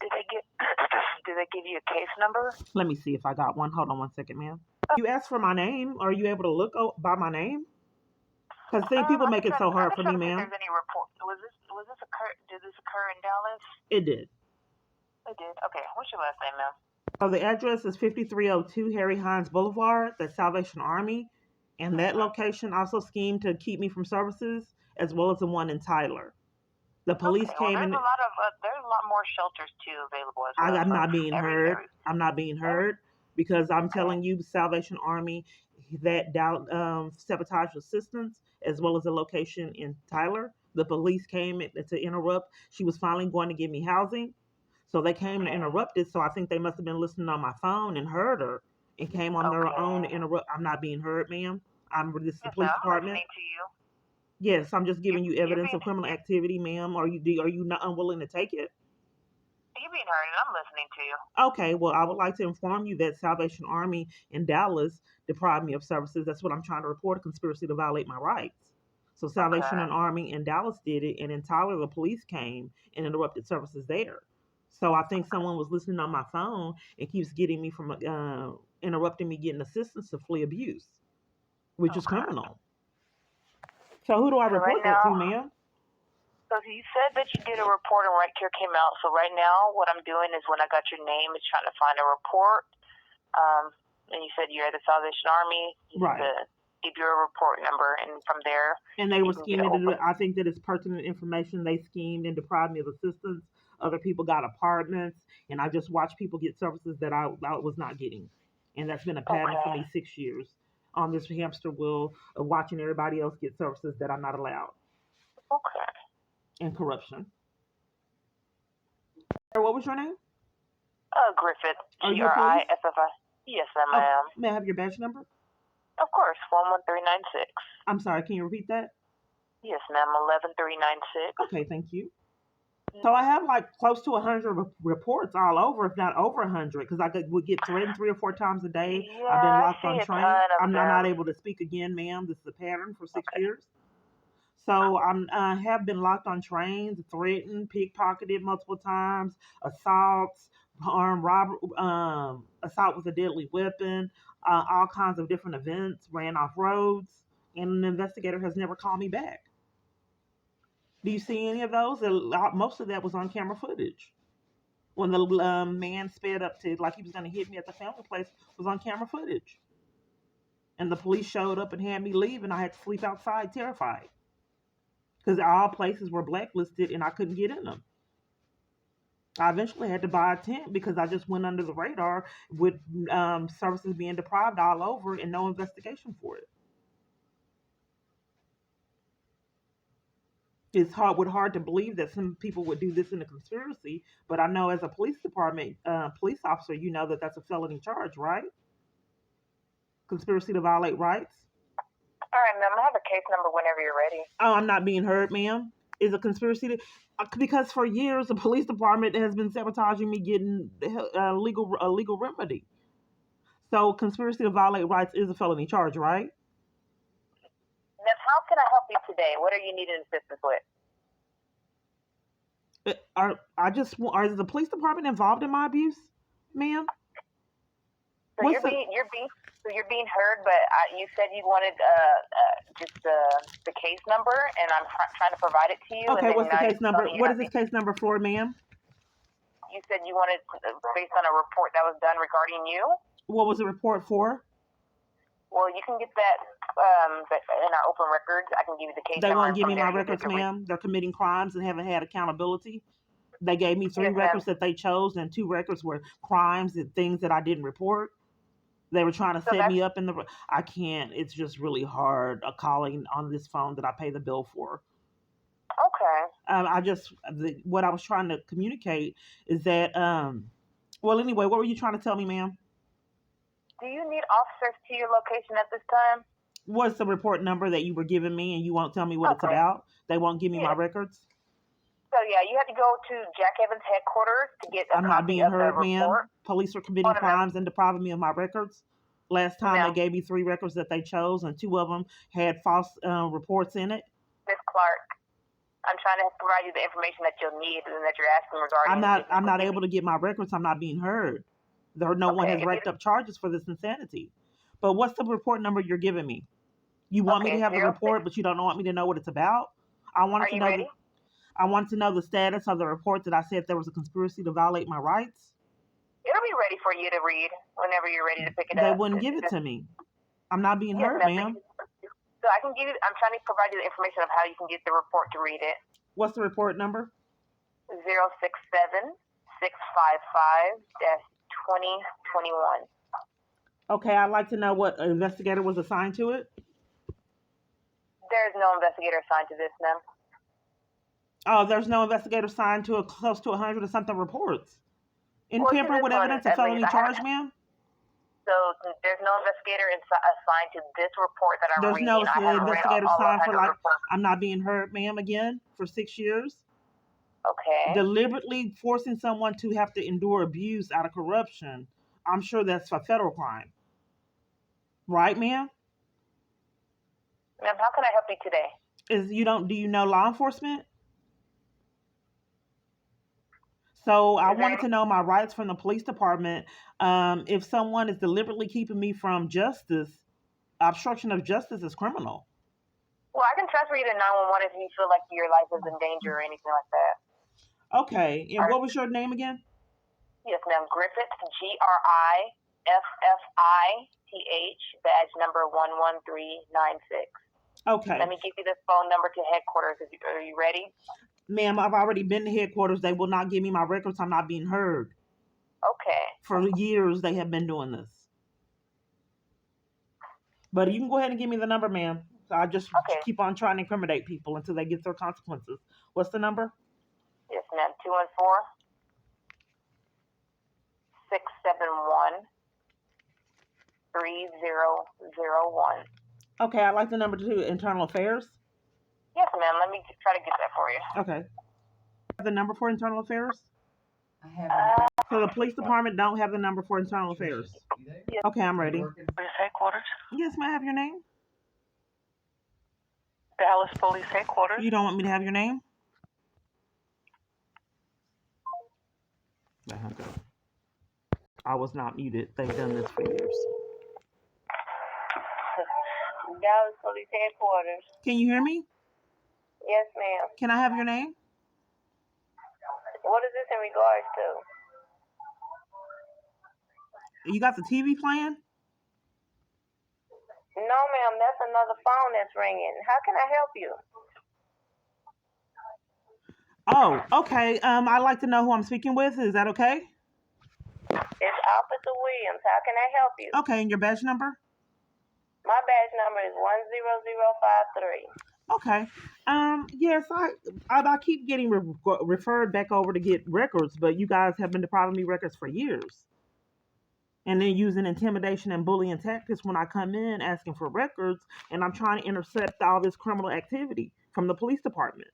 E: Did they give you a case number?
B: Let me see if I got one. Hold on 1 second, ma'am. You asked for my name. Are you able to look by my name? Because people make it so hard for me, ma'am.
E: There's any report? Did this occur in Dallas?
B: It did.
E: It did. Okay. What's your last name, ma'am?
B: So the address is 5302 Harry Hines Boulevard, the Salvation Army, and that location also schemed to keep me from services, as well as the one in Tyler. The police came in.
E: There's a lot more shelters too available as well.
B: I'm not being heard. I'm not being heard because I'm telling you, the Salvation Army, that sabotage assistance, as well as the location in Tyler. The police came to interrupt. She was finally going to give me housing. So they came and interrupted. So I think they must have been listening on my phone and heard her and came on their own to interrupt. I'm not being heard, ma'am. This is the police department.
E: I'm listening to you.
B: Yes, I'm just giving you evidence of criminal activity, ma'am. Are you not unwilling to take it?
E: You're being heard, and I'm listening to you.
B: Okay, well, I would like to inform you that Salvation Army in Dallas deprived me of services. That's what I'm trying to report, a conspiracy to violate my rights. So Salvation Army in Dallas did it, and in Tyler, the police came and interrupted services there. So I think someone was listening on my phone and keeps getting me from interrupting me getting assistance to flee abuse, which is criminal. So who do I report that to, ma'am?
E: So you said that you did a report and right care came out. So right now what I'm doing is when I got your name is trying to find a report. And you said you're at the Salvation Army.
B: Right.
E: Give your report number, and from there.
B: And they were scheming to do it. I think that it's pertinent information. They schemed and deprived me of assistance. Other people got apartments, and I just watched people get services that I was not getting. And that's been a pattern for me 6 years on this hamster wheel of watching everybody else get services that I'm not allowed.
E: Okay.
B: And corruption. What was your name?
E: Griffith. Griffi. Yes, ma'am, I am.
B: May I have your badge number?
E: Of course, 11396.
B: I'm sorry, can you repeat that?
E: Yes, ma'am, 11396.
B: Okay, thank you. So I have like close to 100 reports all over, if not over 100, because I would get threatened 3 or 4 times a day.
E: Yeah,
B: I've been locked on trains. I'm
E: them.
B: not able to speak again, ma'am. This is a pattern for 6 years. So I have been locked on trains, threatened, pickpocketed multiple times, assaults, armed robbery, assault with a deadly weapon, all kinds of different events, ran off roads, and an investigator has never called me back. Do you see any of those? Most of that was on camera footage. When the man sped up to, like he was going to hit me at the family place, was on camera footage. And the police showed up and had me leave, and I had to sleep outside terrified. Because all places were blacklisted, and I couldn't get in them. I eventually had to buy a tent because I just went under the radar with services being deprived all over and no investigation for it. it's hard to believe that some people would do this in a conspiracy. But I know as a police department, police officer, you know that that's a felony charge, right? Conspiracy to violate rights.
E: All right, ma'am. I have a case number whenever you're ready.
B: Oh, I'm not being heard, ma'am. Is a conspiracy to, because for years the police department has been sabotaging me getting a legal remedy. So conspiracy to violate rights is a felony charge, right?
E: Ma'am, how can I help you today? What are you needing assistance with?
B: Is the police department involved in my abuse, ma'am?
E: So you're being heard, but you said you wanted just the case number, and I'm trying to provide it to you.
B: Okay, what's the case number? What is this case number for, ma'am?
E: You said you wanted based on a report that was done regarding you.
B: What was the report for?
E: Well, you can get that in our open records. I can give you the case number.
B: They won't give me my records, ma'am. They're committing crimes and haven't had accountability. They gave me 3 records that they chose, and 2 records were crimes and things that I didn't report. They were trying to set me up in the. I can't. It's just really hard calling on this phone that I pay the bill for.
E: Okay.
B: What I was trying to communicate is that. Well, anyway, what were you trying to tell me, ma'am?
E: Do you need officers to your location at this time?
B: What's the report number that you were giving me, and you won't tell me what it's about? They won't give me my records.
E: So yeah, you have to go to Jack Evans headquarters to get.
B: I'm not being heard, ma'am. Police are committing crimes and depriving me of my records. Last time they gave me 3 records that they chose, and 2 of them had false reports in it.
E: Ms. Clark, I'm trying to provide you the information that you'll need and that you're asking regarding.
B: I'm not able to get my records. I'm not being heard. No one has racked up charges for this insanity. But what's the report number you're giving me? You want me to have the report, but you don't want me to know what it's about? I wanted to know.
E: Ready?
B: I want to know the status of the report that I said there was a conspiracy to violate my rights.
E: It'll be ready for you to read whenever you're ready to pick it up.
B: They wouldn't give it to me. I'm not being heard, ma'am.
E: So I can give you. I'm trying to provide you the information of how you can get the report to read it.
B: What's the report number?
E: 067-655-2021.
B: Okay, I'd like to know what investigator was assigned to it.
E: There's no investigator assigned to this, ma'am.
B: Oh, there's no investigator assigned to close to 100 or something reports. In tampering with evidence, a felony charge, ma'am?
E: So there's no investigator assigned to this report that I'm reading.
B: There's no investigator assigned for I'm not being heard, ma'am, again, for 6 years.
E: Okay.
B: Deliberately forcing someone to have to endure abuse out of corruption. I'm sure that's a federal crime. Right, ma'am?
E: Ma'am, how can I help you today?
B: Do you know law enforcement? So I wanted to know my rights from the police department. If someone is deliberately keeping me from justice, obstruction of justice is criminal.
E: Well, I can transfer you to 911 if you feel like your life is in danger or anything like that.
B: Okay. And what was your name again?
E: Yes, ma'am. Griffith, Griffith, badge number 11396.
B: Okay.
E: Let me give you the phone number to headquarters. Are you ready?
B: Ma'am, I've already been to headquarters. They will not give me my records. I'm not being heard.
E: Okay.
B: For years, they have been doing this. But you can go ahead and give me the number, ma'am. I just keep on trying to incriminate people until they get their consequences. What's the number?
E: Yes, ma'am. 214-671-3001.
B: Okay, I'd like the number to Internal Affairs.
E: Yes, ma'am. Let me try to get that for you.
B: Okay. The number for Internal Affairs?
J: I have
B: So the police department don't have the number for Internal Affairs?
E: Yes.
B: Okay, I'm ready.
H: Police headquarters?
B: Yes, may I have your name?
H: Dallas Police Headquarters.
B: You don't want me to have your name? I was not muted. They've done this for years.
E: Dallas Police Headquarters.
B: Can you hear me?
E: Yes, ma'am.
B: Can I have your name?
E: What is this in regards to?
B: You got the TV playing?
E: No, ma'am. That's another phone that's ringing. How can I help you?
B: Oh, okay. I'd like to know who I'm speaking with. Is that okay?
E: It's Officer Williams. How can I help you?
B: Okay, and your badge number?
E: My badge number is 10053.
B: Okay. Yes, I keep getting referred back over to get records, but you guys have been depriving me records for years. And then using intimidation and bullying tactics when I come in asking for records, and I'm trying to intercept all this criminal activity from the police department.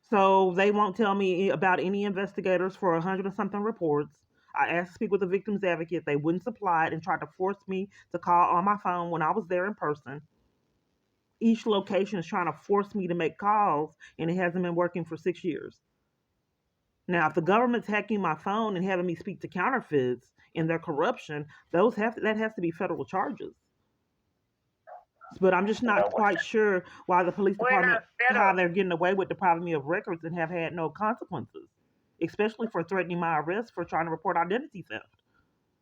B: So they won't tell me about any investigators for 100 and something reports. I asked to speak with the victim's advocate. They wouldn't supply it and tried to force me to call on my phone when I was there in person. Each location is trying to force me to make calls, and it hasn't been working for 6 years. Now, if the government's hacking my phone and having me speak to counterfeits in their corruption, that has to be federal charges. But I'm just not quite sure why the police department, how they're getting away with depriving me of records and have had no consequences, especially for threatening my arrest for trying to report identity theft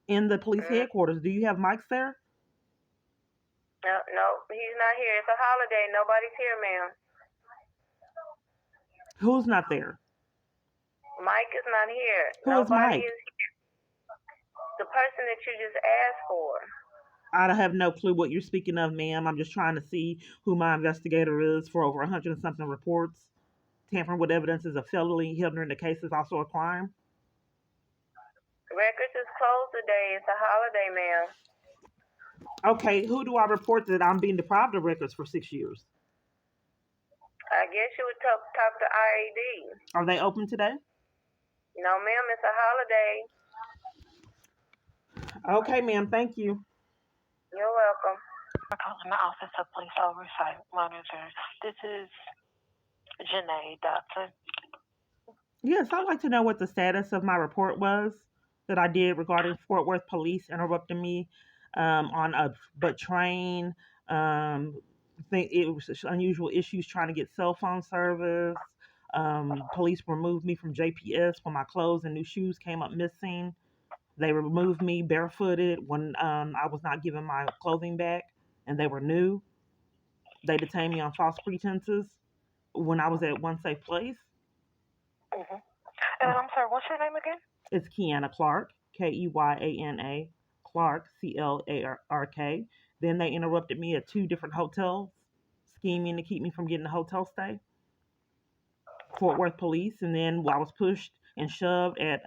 B: in the police headquarters. Do you have mics there?
E: No, he's not here. It's a holiday. Nobody's here, ma'am.
B: Who's not there?
E: Mike is not here.
B: Who is Mike?
E: Is here. The person that you just asked for.
B: I have no clue what you're speaking of, ma'am. I'm just trying to see who my investigator is for over 100 and something reports. Tampering with evidence is a felony. Hindering the case is also a crime.
E: Records is closed today. It's a holiday, ma'am.
B: Okay, who do I report that I'm being deprived of records for 6 years?
E: I guess you would talk to IAD.
B: Are they open today?
E: No, ma'am. It's a holiday.
B: Okay, ma'am. Thank you.
E: You're welcome.
K: We're calling the Office of Police Oversight Monitor. This is Janae Duncan.
B: Yes, I'd like to know what the status of my report was that I did regarding Fort Worth police interrupting me on a train. It was unusual issues trying to get cell phone service. Police removed me from JPS when my clothes and new shoes came up missing. They removed me barefooted when I was not given my clothing back and they were new. They detained me on false pretenses when I was at One Safe Place.
K: Mm-hmm. And I'm sorry, what's your name again?
B: It's Kiana Clark, Keyana Clark, Clark. Then they interrupted me at 2 different hotels, scheming to keep me from getting a hotel stay. Fort Worth police, and then I was pushed and shoved at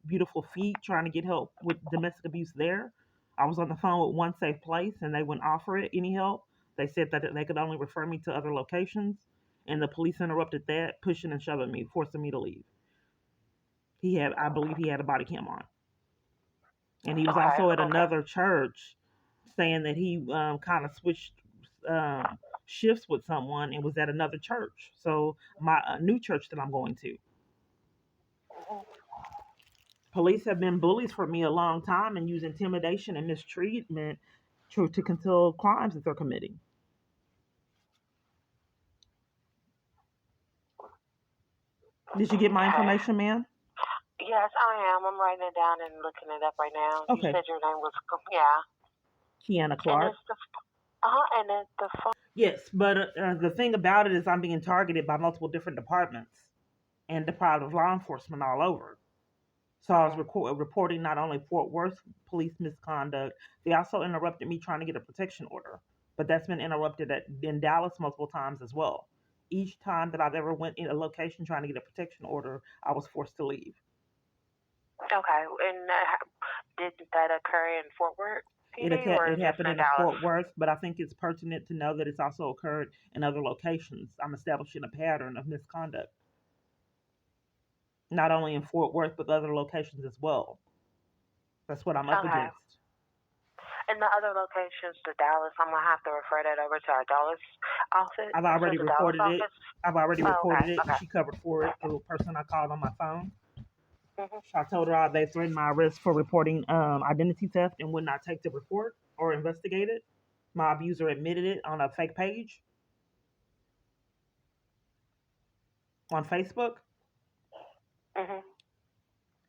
B: Beautiful Feet trying to get help with domestic abuse there. I was on the phone with One Safe Place, and they wouldn't offer it any help. They said that they could only refer me to other locations, and the police interrupted that, pushing and shoving me, forcing me to leave. I believe he had a body cam on. And he was also at another church saying that he kind of switched shifts with someone and was at another church. So my new church that I'm going to. Police have been bullies for me a long time and use intimidation and mistreatment to conceal crimes that they're committing. Did you get my information, ma'am?
K: Yes, I am. I'm writing it down and looking it up right now.
B: Okay.
K: You said your name was,
B: Kiana Clark.
K: And it's the phone.
B: Yes, but the thing about it is I'm being targeted by multiple different departments and deprived of law enforcement all over. So I was reporting not only Fort Worth police misconduct, they also interrupted me trying to get a protection order. But that's been interrupted in Dallas multiple times as well. Each time that I've ever went in a location trying to get a protection order, I was forced to leave.
K: Okay, and did that occur in Fort Worth?
B: It happened in Fort Worth, but I think it's pertinent to know that it's also occurred in other locations. I'm establishing a pattern of misconduct. Not only in Fort Worth, but other locations as well. That's what I'm up against.
K: In the other locations, the Dallas, I'm going to have to refer that over to our Dallas office.
B: I've already reported it. She covered for it. The person I called on my phone. Mm-hmm. I told her they threatened my arrest for reporting identity theft and would not take the report or investigate it. My abuser admitted it on a fake page on Facebook.
K: Mm-hmm.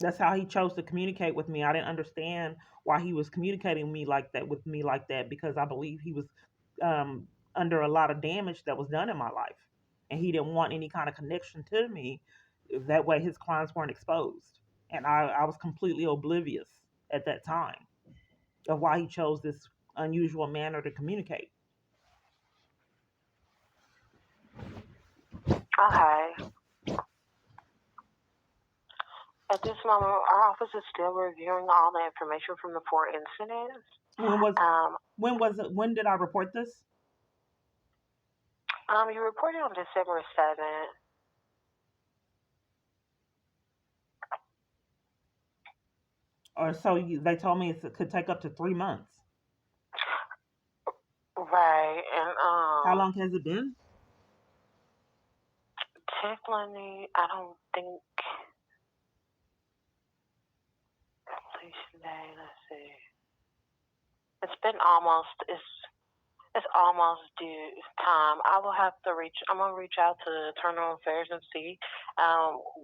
B: That's how he chose to communicate with me. I didn't understand why he was communicating with me like that because I believe he was under a lot of damage that was done in my life. And he didn't want any kind of connection to me. That way his crimes weren't exposed. And I was completely oblivious at that time of why he chose this unusual manner to communicate.
K: Okay. At this moment, our office is still reviewing all the information from the 4 incidents.
B: When did I report this?
K: You reported on December 7th.
B: Or so they told me it could take up to 3 months.
K: Right, and
B: how long has it been?
K: Technically, I don't think. Completion day. Let's see. It's been almost. It's almost due time. I will have to reach. I'm gonna reach out to Internal Affairs and see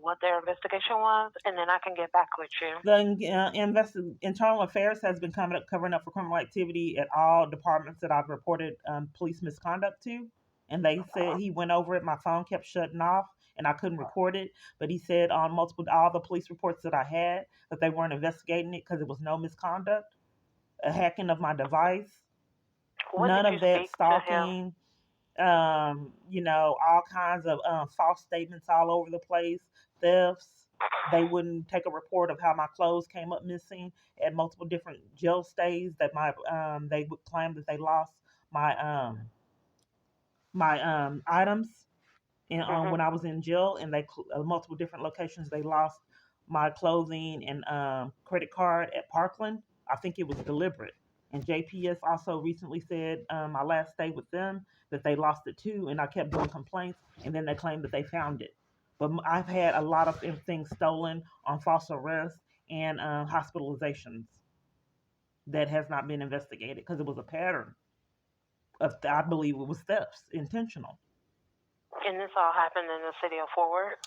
K: what their investigation was, and then I can get back with you.
B: The Internal Affairs has been covering up for criminal activity at all departments that I've reported police misconduct to, and they said he went over it. My phone kept shutting off, and I couldn't record it. But he said on all the police reports that I had that they weren't investigating it because it was no misconduct, a hacking of my device. None of that stalking, all kinds of false statements all over the place, thefts. They wouldn't take a report of how my clothes came up missing at multiple different jail stays. That they would claim that they lost my items when I was in jail, and they multiple different locations. They lost my clothing and credit card at Parkland. I think it was deliberate. And JPS also recently said my last stay with them that they lost it too, and I kept doing complaints, and then they claimed that they found it. But I've had a lot of things stolen on false arrests and hospitalizations that has not been investigated because it was a pattern of, I believe it was thefts, intentional.
K: And this all happened in the city of Fort Worth?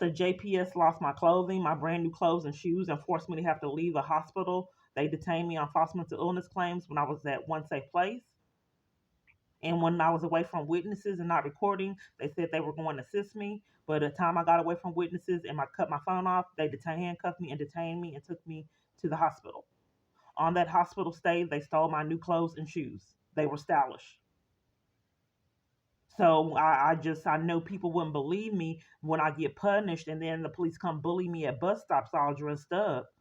B: The JPS lost my clothing, my brand new clothes and shoes, and forced me to have to leave the hospital. They detained me on false mental illness claims when I was at One Safe Place. And when I was away from witnesses and not recording, they said they were going to assist me. But at the time I got away from witnesses and I cut my phone off, they handcuffed me and detained me and took me to the hospital. On that hospital stay, they stole my new clothes and shoes. They were stylish. So I know people wouldn't believe me when I get punished and then the police come bully me at bus stops all dressed up.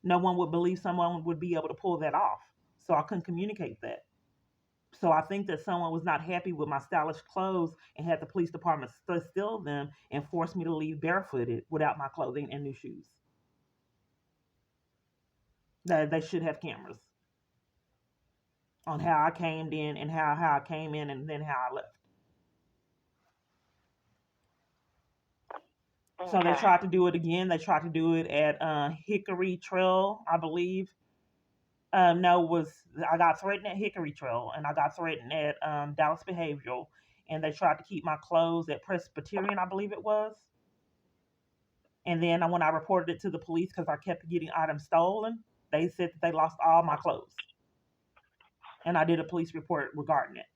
B: No one would believe someone would be able to pull that off. So I couldn't communicate that. So I think that someone was not happy with my stylish clothes and had the police department steal them and force me to leave barefooted without my clothing and new shoes. They should have cameras on how I came in and how I came in and then how I left. Okay. So they tried to do it again. They tried to do it at Hickory Trail, I believe. I got threatened at Hickory Trail, and I got threatened at Dallas Behavioral, and they tried to keep my clothes at Presbyterian, I believe it was. And then when I reported it to the police because I kept getting items stolen, they said that they lost all my clothes. And I did a police report regarding it.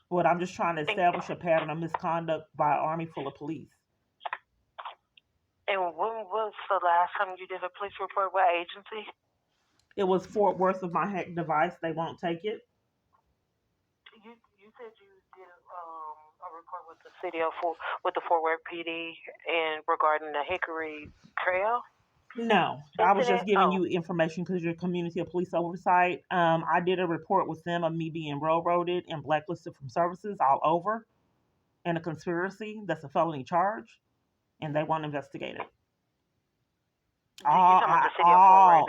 B: But I'm just trying to establish a pattern of misconduct by an army full of police.
K: And when was the last time you did a police report? What agency?
B: It was Fort Worth of my hacked device. They won't take it.
K: You said you did a report with the city of with the Fort Worth PD and regarding the Hickory Trail?
B: No, I was just giving you information because you're a community of police oversight. I did a report with them of me being railroaded and blacklisted from services all over, and a conspiracy that's a felony charge, and they won't investigate it. All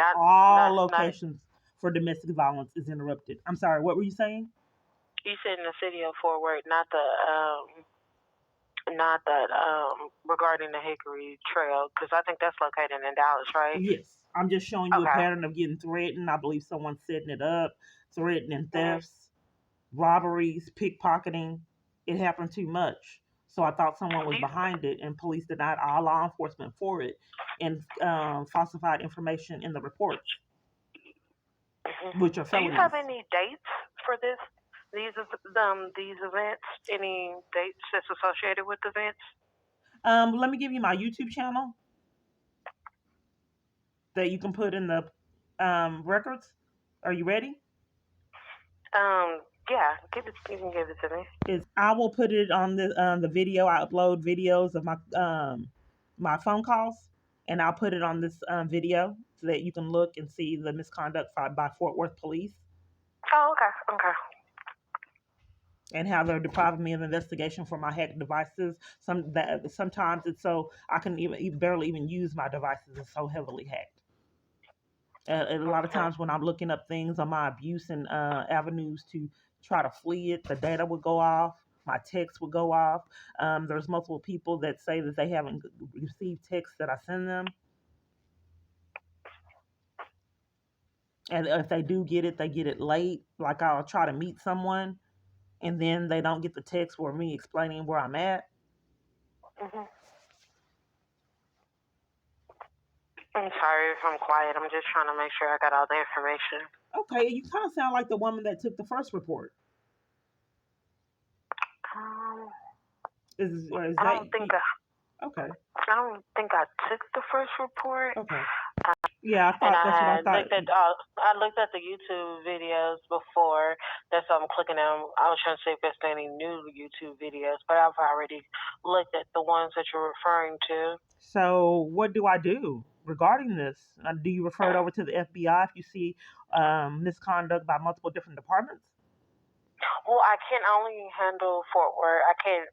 B: locations for domestic violence is interrupted. I'm sorry, what were you saying?
K: You said in the city of Fort Worth, not regarding the Hickory Trail, because I think that's located in Dallas, right?
B: Yes, I'm just showing you a pattern of getting threatened. I believe someone's setting it up, threatening thefts, robberies, pickpocketing. It happened too much. So I thought someone was behind it, and police denied all law enforcement for it and falsified information in the reports, which are felonies.
K: Do you have any dates for these events? Any dates that's associated with events?
B: Let me give you my YouTube channel that you can put in the records. Are you ready?
K: Yeah, you can give it to me.
B: I will put it on the video. I upload videos of my phone calls, and I'll put it on this video so that you can look and see the misconduct by Fort Worth Police.
K: Oh, okay.
B: And how they're depriving me of investigation for my hacked devices. Sometimes it's so I can barely even use my devices. It's so heavily hacked. And a lot of times when I'm looking up things on my abuse and avenues to try to flee it, the data would go off. My text would go off. There's multiple people that say that they haven't received texts that I send them. And if they do get it, they get it late. Like I'll try to meet someone, and then they don't get the text or me explaining where I'm at.
K: Mm-hmm. I'm sorry if I'm quiet. I'm just trying to make sure I got all the information.
B: Okay, you kind of sound like the woman that took the first report.
K: I don't think I took the first report.
B: Okay. Yeah, I thought that's what I thought.
K: I looked at the YouTube videos before. That's why I'm clicking on. I was trying to see if there's any new YouTube videos, but I've already looked at the ones that you're referring to.
B: So what do I do regarding this? Do you refer it over to the FBI if you see misconduct by multiple different departments?
K: Well, I can only handle Fort Worth. I can't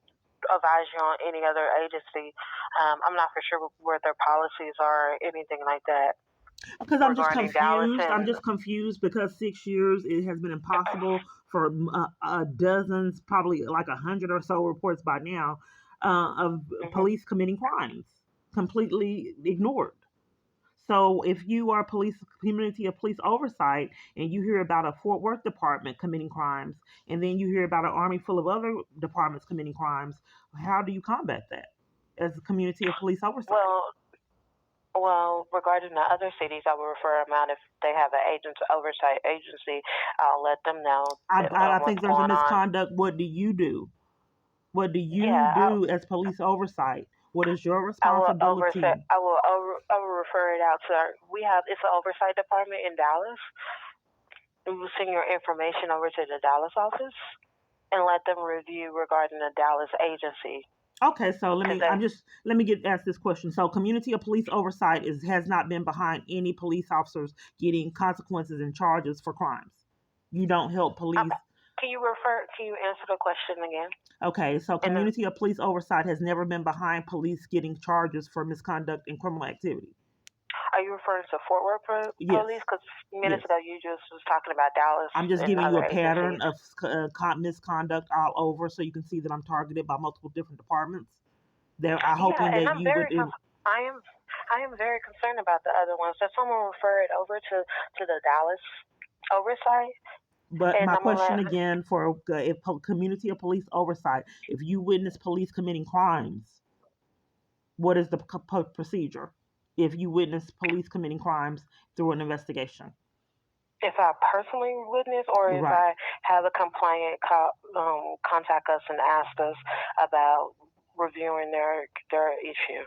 K: advise you on any other agency. I'm not for sure where their policies are or anything like that.
B: Because I'm just confused. I'm just confused because 6 years it has been impossible for dozens, probably like 100 or so reports by now of police committing crimes, completely ignored. So if you are community of police oversight and you hear about a Fort Worth department committing crimes, and then you hear about an army full of other departments committing crimes, how do you combat that as a community of police oversight?
K: Well, regarding the other cities, I will refer them out. If they have an oversight agency, I'll let them know.
B: I think there's a misconduct. What do you do? What do you do as police oversight? What is your responsibility?
K: I will refer it out to it's an oversight department in Dallas. We will send your information over to the Dallas office and let them review regarding the Dallas agency.
B: Okay, so let me ask this question. So, community of police oversight has not been behind any police officers getting consequences and charges for crimes. You don't help police.
K: Can you answer the question again?
B: Okay, so community of police oversight has never been behind police getting charges for misconduct and criminal activity.
K: Are you referring to Fort Worth police? Because minutes ago you just was talking about Dallas.
B: I'm just giving you a pattern of misconduct all over, so you can see that I'm targeted by multiple different departments. I'm hoping that you would.
K: I am very concerned about the other ones. So someone refer it over to the Dallas oversight.
B: But my question again for if community of police oversight, if you witness police committing crimes, what is the procedure? If you witness police committing crimes through an investigation?
K: If I personally witness or if I have a complainant contact us and ask us about reviewing their issue.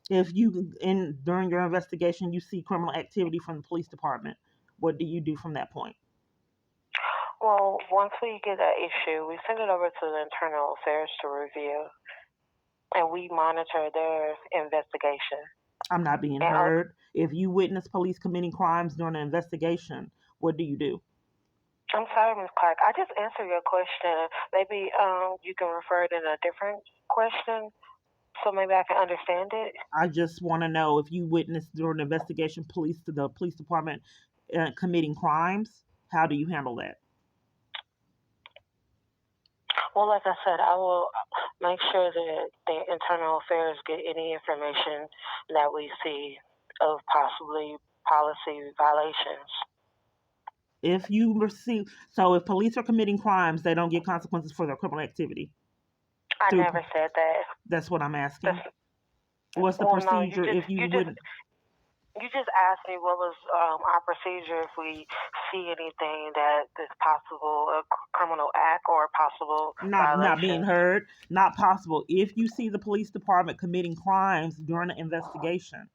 B: If during your investigation you see criminal activity from the police department, what do you do from that point?
K: Well, once we get an issue, we send it over to the internal affairs to review, and we monitor their investigation.
B: I'm not being heard. If you witness police committing crimes during an investigation, what do you do?
K: I'm sorry, Ms. Clark. I just answered your question. Maybe you can refer it in a different question, so maybe I can understand it.
B: I just want to know if you witness during an investigation the police department committing crimes, how do you handle that?
K: Well, like I said, I will make sure that the internal affairs get any information that we see of possibly policy violations.
B: If police are committing crimes, they don't get consequences for their criminal activity.
K: I never said that.
B: That's what I'm asking. What's the procedure if you wouldn't?
K: You just asked me what was our procedure if we see anything that is possible a criminal act or a possible violation.
B: Not being heard, not possible. If you see the police department committing crimes during an investigation,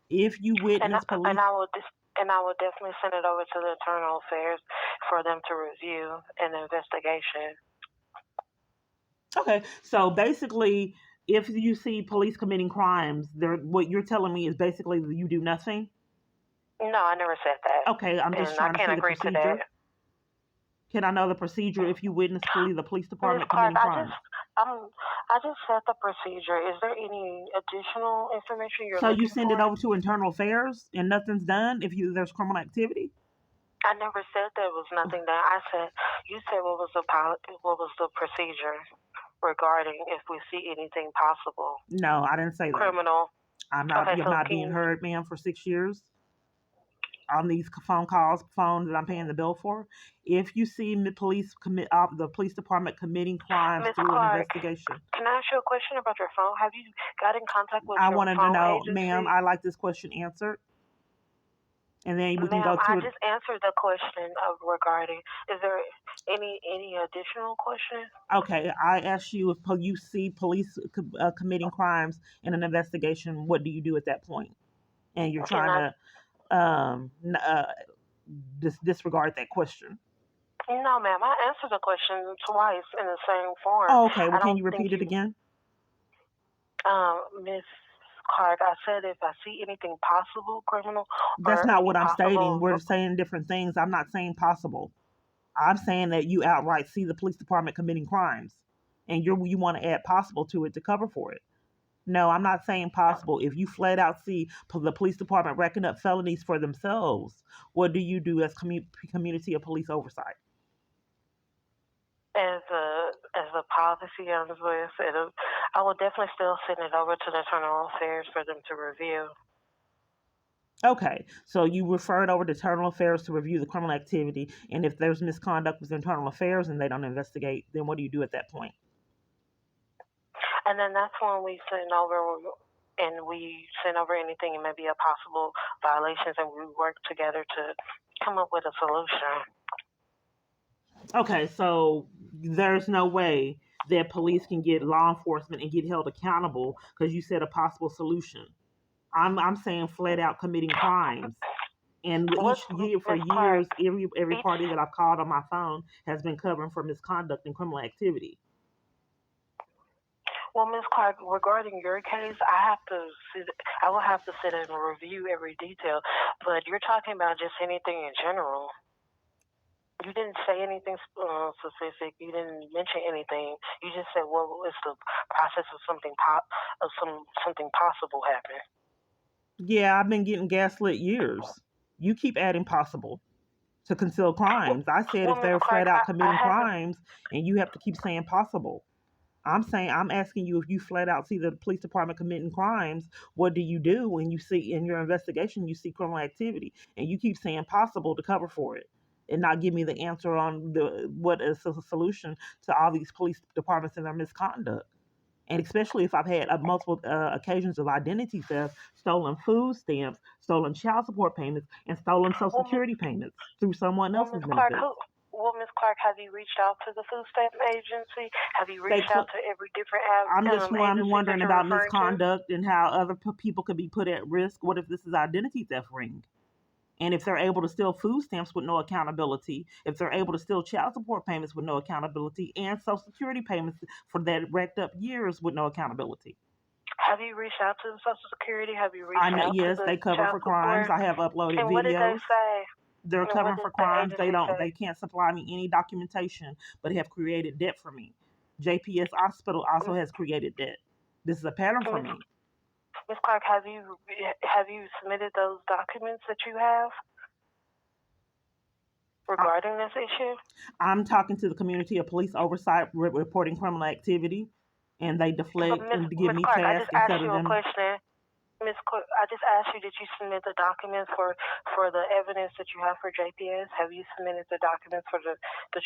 B: if you witness police,
K: And I would definitely send it over to the Internal Affairs for them to review an investigation.
B: Okay, so basically, if you see police committing crimes, what you're telling me is basically you do nothing?
K: No, I never said that.
B: Okay, I'm just trying to see the procedure. Can I know the procedure if you witness the police department committing crimes?
K: I just said the procedure. Is there any additional information you're looking for?
B: So you send it over to Internal Affairs and nothing's done if there's criminal activity?
K: I never said there was nothing done. You said what was the procedure regarding if we see anything possible?
B: No, I didn't say that.
K: Criminal.
B: I'm not being heard, ma'am, for 6 years on these phones that I'm paying the bill for. If you see the police department committing crimes through an investigation.
K: Can I ask you a question about your phone? Have you got in contact with
B: I
K: your
B: wanted
K: phone
B: to know,
K: agency?
B: ma'am, I like this question answered. And then we can go to
K: I just answered the question regarding, is there any additional question?
B: Okay, I asked you if you see police committing crimes in an investigation, what do you do at that point? And you're trying to disregard that question.
K: No, ma'am, I answered the question twice in the same form.
B: Oh, okay, well, can you repeat it again?
K: Miss Clark, I said if I see anything possible, criminal.
B: That's not what I'm stating. We're saying different things. I'm not saying possible. I'm saying that you outright see the police department committing crimes, and you want to add possible to it to cover for it. No, I'm not saying possible. If you flat out see the police department racking up felonies for themselves, what do you do as community of police oversight?
K: As a policy, I will definitely still send it over to the Internal Affairs for them to review.
B: Okay, so you refer it over to Internal Affairs to review the criminal activity, and if there's misconduct with Internal Affairs and they don't investigate, then what do you do at that point?
K: And then that's when we send over anything it may be a possible violations, and we work together to come up with a solution.
B: Okay, so there's no way that police can get law enforcement and get held accountable because you said a possible solution. I'm saying flat out committing crimes. And each year, for years, every party that I've called on my phone has been covering for misconduct and criminal activity.
K: Well, Ms. Clark, regarding your case, I will have to sit and review every detail, but you're talking about just anything in general. You didn't say anything specific. You didn't mention anything. You just said, well, it's the process of something possible happening.
B: Yeah, I've been getting gaslit years. You keep adding possible to conceal crimes. I said if they're flat out committing crimes, and you have to keep saying possible. I'm asking you if you flat out see the police department committing crimes, what do you do when you see in your investigation you see criminal activity and you keep saying possible to cover for it and not give me the answer on what is the solution to all these police departments and their misconduct? And especially if I've had multiple occasions of identity theft, stolen food stamps, stolen child support payments, and stolen Social Security payments through someone else's benefits.
K: Well, Ms. Clark, have you reached out to the food stamp agency? Have you reached out to every different
B: I'm just wondering about misconduct and how other people could be put at risk. What if this is identity theft ring? And if they're able to steal food stamps with no accountability, if they're able to steal child support payments with no accountability, and Social Security payments for that racked up years with no accountability.
K: Have you reached out to the Social Security? Have you reached out
B: yes,
K: to the
B: they cover for crimes. I have uploaded videos.
K: What did they say?
B: They're covering for crimes. They can't supply me any documentation, but have created debt for me. JPS Hospital also has created debt. This is a pattern for me.
K: Ms. Clark, have you submitted those documents that you have regarding this issue?
B: I'm talking to the community of police oversight reporting criminal activity, and they deflect and give me tasks instead of them.
K: Ms. Clark, I just asked you, did you submit the documents for the evidence that you have for JPS? Have you submitted the documents for the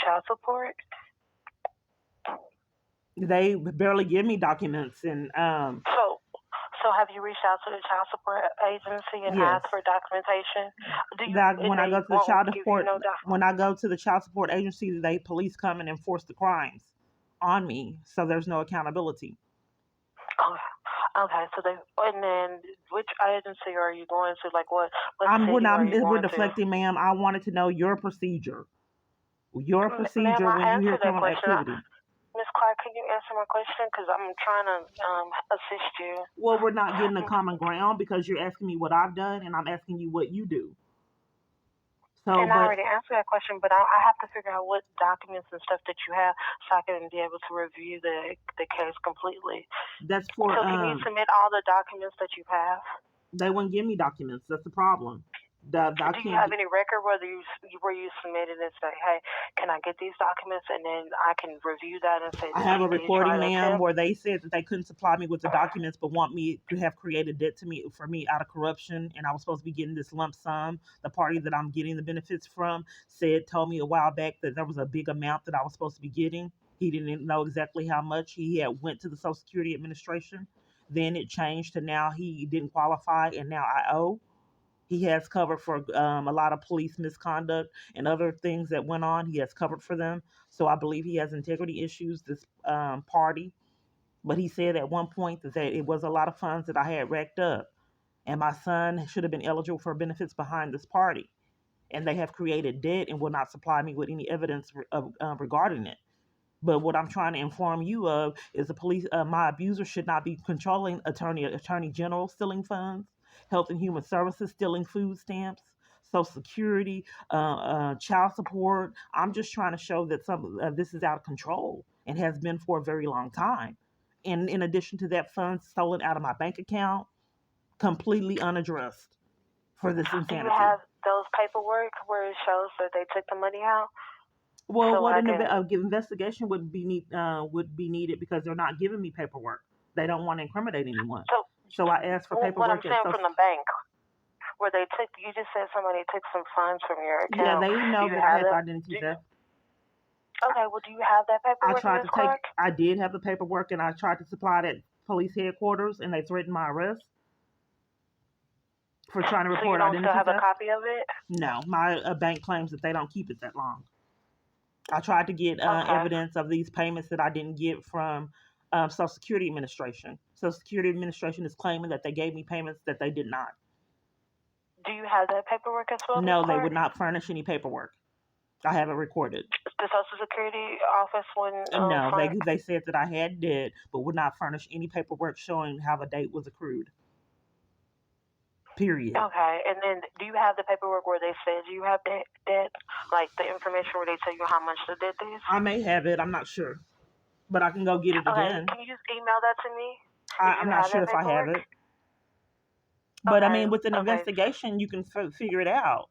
K: child support?
B: They barely give me documents, and
K: So have you reached out to the child support agency and asked for documentation?
B: When I go to the child support agency, police come and enforce the crimes on me, so there's no accountability.
K: Okay, so and then which agency are you going to? Like what city are you
B: We're
K: going
B: deflecting, ma'am. I wanted to know your procedure. Your
K: to? Ma'am,
B: procedure
K: I
B: when you hear
K: answered that
B: criminal
K: question.
B: activity.
K: Ms. Clark, can you answer my question? Because I'm trying to assist you.
B: Well, we're not getting a common ground because you're asking me what I've done and I'm asking you what you do. So,
K: and I already answered that question, but I have to figure out what documents and stuff that you have so I can be able to review the case completely.
B: That's for.
K: So can you submit all the documents that you have?
B: They wouldn't give me documents. That's the problem.
K: Do you have any record where you submitted and say, hey, can I get these documents, and then I can review that and say,
B: I have a recording, ma'am, where they said that they couldn't supply me with the documents, but want me to have created debt for me out of corruption, and I was supposed to be getting this lump sum. The party that I'm getting the benefits from told me a while back that there was a big amount that I was supposed to be getting. He didn't know exactly how much. He had went to the Social Security Administration. Then it changed to now he didn't qualify, and now I owe. He has covered for a lot of police misconduct and other things that went on. He has covered for them. So I believe he has integrity issues, this party. But he said at one point that it was a lot of funds that I had racked up. And my son should have been eligible for benefits behind this party. And they have created debt and will not supply me with any evidence regarding it. But what I'm trying to inform you of is the police. My abuser should not be controlling attorney general stealing funds, Health and Human Services stealing food stamps, Social Security, child support. I'm just trying to show that some this is out of control and has been for a very long time. And in addition to that, funds stolen out of my bank account, completely unaddressed for this insanity.
K: Do you have those paperwork where it shows that they took the money out?
B: Well, so what an investigation would be needed because they're not giving me paperwork. They don't want to incriminate anyone. So I asked for paperwork.
K: What I'm saying from the bank, where they took, you just said somebody took some funds from your account.
B: Yeah, they know that I had identity theft.
K: Okay, well, do you have that paperwork?
B: I did have the paperwork, and I tried to supply it at police headquarters, and they threatened my arrest for trying to report identity theft.
K: So you don't still have a copy of it?
B: No, my bank claims that they don't keep it that long. I tried to get evidence of these payments that I didn't get from Social Security Administration. Social Security Administration is claiming that they gave me payments that they did not.
K: Do you have that paperwork as well?
B: No, they would not furnish any paperwork. I have it recorded.
K: The Social Security office wouldn't?
B: No, they said that I had debt, but would not furnish any paperwork showing how the date was accrued. Period.
K: Okay, and then do you have the paperwork where they said you have debt? Like the information where they tell you how much the debt is?
B: I may have it. I'm not sure. But I can go get it again.
K: Can you just email that to me?
B: I'm not sure if I have it. But I mean, with an investigation, you can figure it out.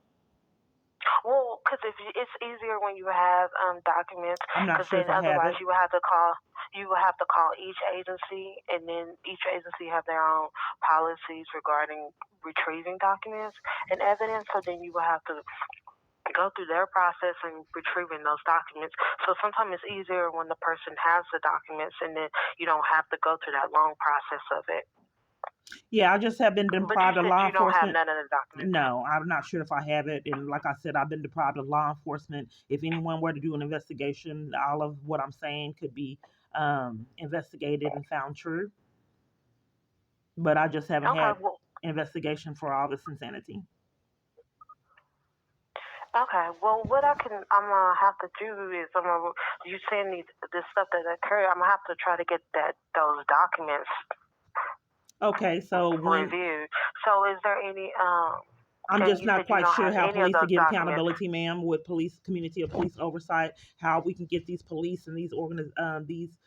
K: Well, because it's easier when you have documents.
B: I'm not sure if I have it.
K: Otherwise, you will have to call each agency, and then each agency have their own policies regarding retrieving documents and evidence. So then you will have to go through their process in retrieving those documents. So sometimes it's easier when the person has the documents, and then you don't have to go through that long process of it.
B: Yeah, I just have been deprived of law enforcement.
K: You don't have none of the documents.
B: No, I'm not sure if I have it. And like I said, I've been deprived of law enforcement. If anyone were to do an investigation, all of what I'm saying could be investigated and found true. But I just haven't had investigation for all this insanity.
K: Okay, well, what I'm gonna have to do is you send me the stuff that occurred. I'm gonna have to try to get those documents.
B: Okay, so
K: review. So is there any
B: I'm just not quite sure how police to get accountability, ma'am, with community of police oversight, how we can get these police and these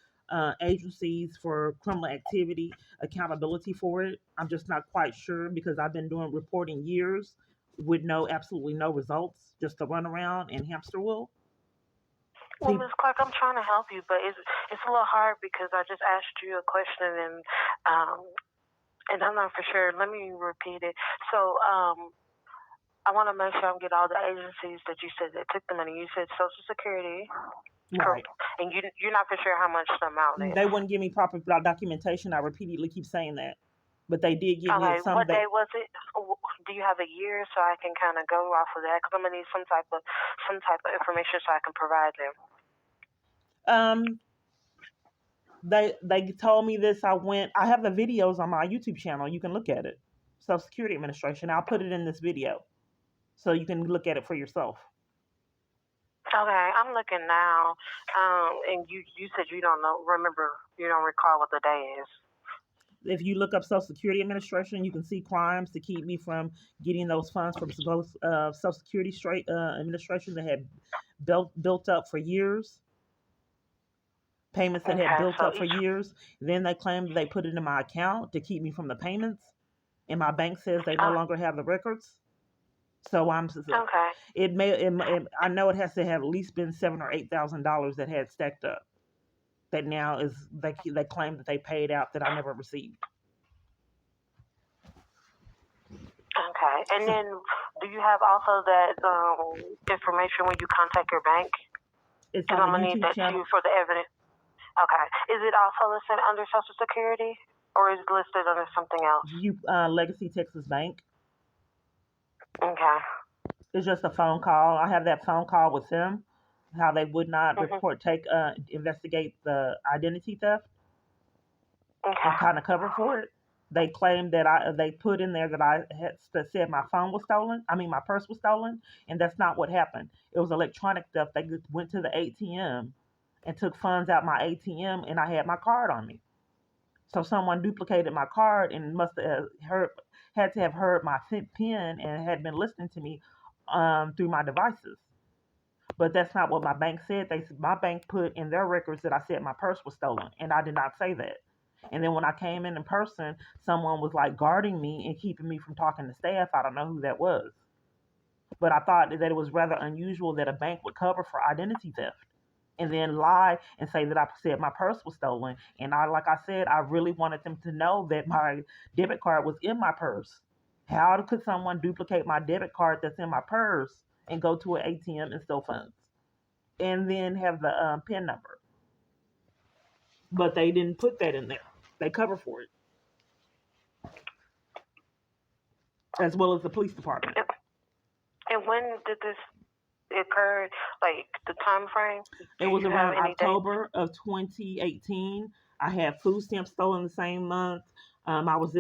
B: agencies for criminal activity accountability for it. I'm just not quite sure because I've been doing reporting years with absolutely no results, just to run around and hamster wheel.
K: Well, Ms. Clark, I'm trying to help you, but it's a little hard because I just asked you a question and I'm not for sure. Let me repeat it. So I want to make sure I get all the agencies that you said that took the money. You said Social Security.
B: Right.
K: And you're not for sure how much the amount is.
B: They wouldn't give me proper documentation. I repeatedly keep saying that. But they did give me some.
K: What day was it? Do you have a year so I can kind of go off of that? Because I'm going to need some type of information so I can provide them.
B: They told me this. I have the videos on my YouTube channel. You can look at it. Social Security Administration. I'll put it in this video so you can look at it for yourself.
K: Okay, I'm looking now. And you said you don't recall what the day is.
B: If you look up Social Security Administration, you can see crimes to keep me from getting those funds from Social Security Administration that had built up for years. Payments that had built up for years. Then they claimed they put it in my account to keep me from the payments. And my bank says they no longer have the records. So I'm okay. I know it has to have at least been $7,000 or $8,000 that had stacked up. That now is they claim that they paid out that I never received.
K: Okay, and then do you have also that information when you contact your bank?
B: It's on
K: I'm
B: the
K: gonna need
B: YouTube
K: that
B: channel.
K: too for the evidence. Okay, is it also listed under Social Security or is it listed under something else?
B: Legacy Texas Bank.
K: Okay.
B: It's just a phone call. I have that phone call with them. How they would not investigate the identity theft and kind of cover for it. They claimed that they put in there that I had said my phone was stolen. I mean, my purse was stolen, and that's not what happened. It was electronic theft. They went to the ATM and took funds out my ATM, and I had my card on me. So someone duplicated my card and must have had to have heard my PIN and had been listening to me through my devices. But that's not what my bank said. My bank put in their records that I said my purse was stolen, and I did not say that. And then when I came in person, someone was like guarding me and keeping me from talking to staff. I don't know who that was. But I thought that it was rather unusual that a bank would cover for identity theft and then lie and say that I said my purse was stolen. And like I said, I really wanted them to know that my debit card was in my purse. How could someone duplicate my debit card that's in my purse and go to an ATM and steal funds and then have the PIN number? But they didn't put that in there. They cover for it, as well as the police department.
K: And when did this occur? Like the time frame?
B: It was around October of 2018. I had food stamps stolen the same month. I was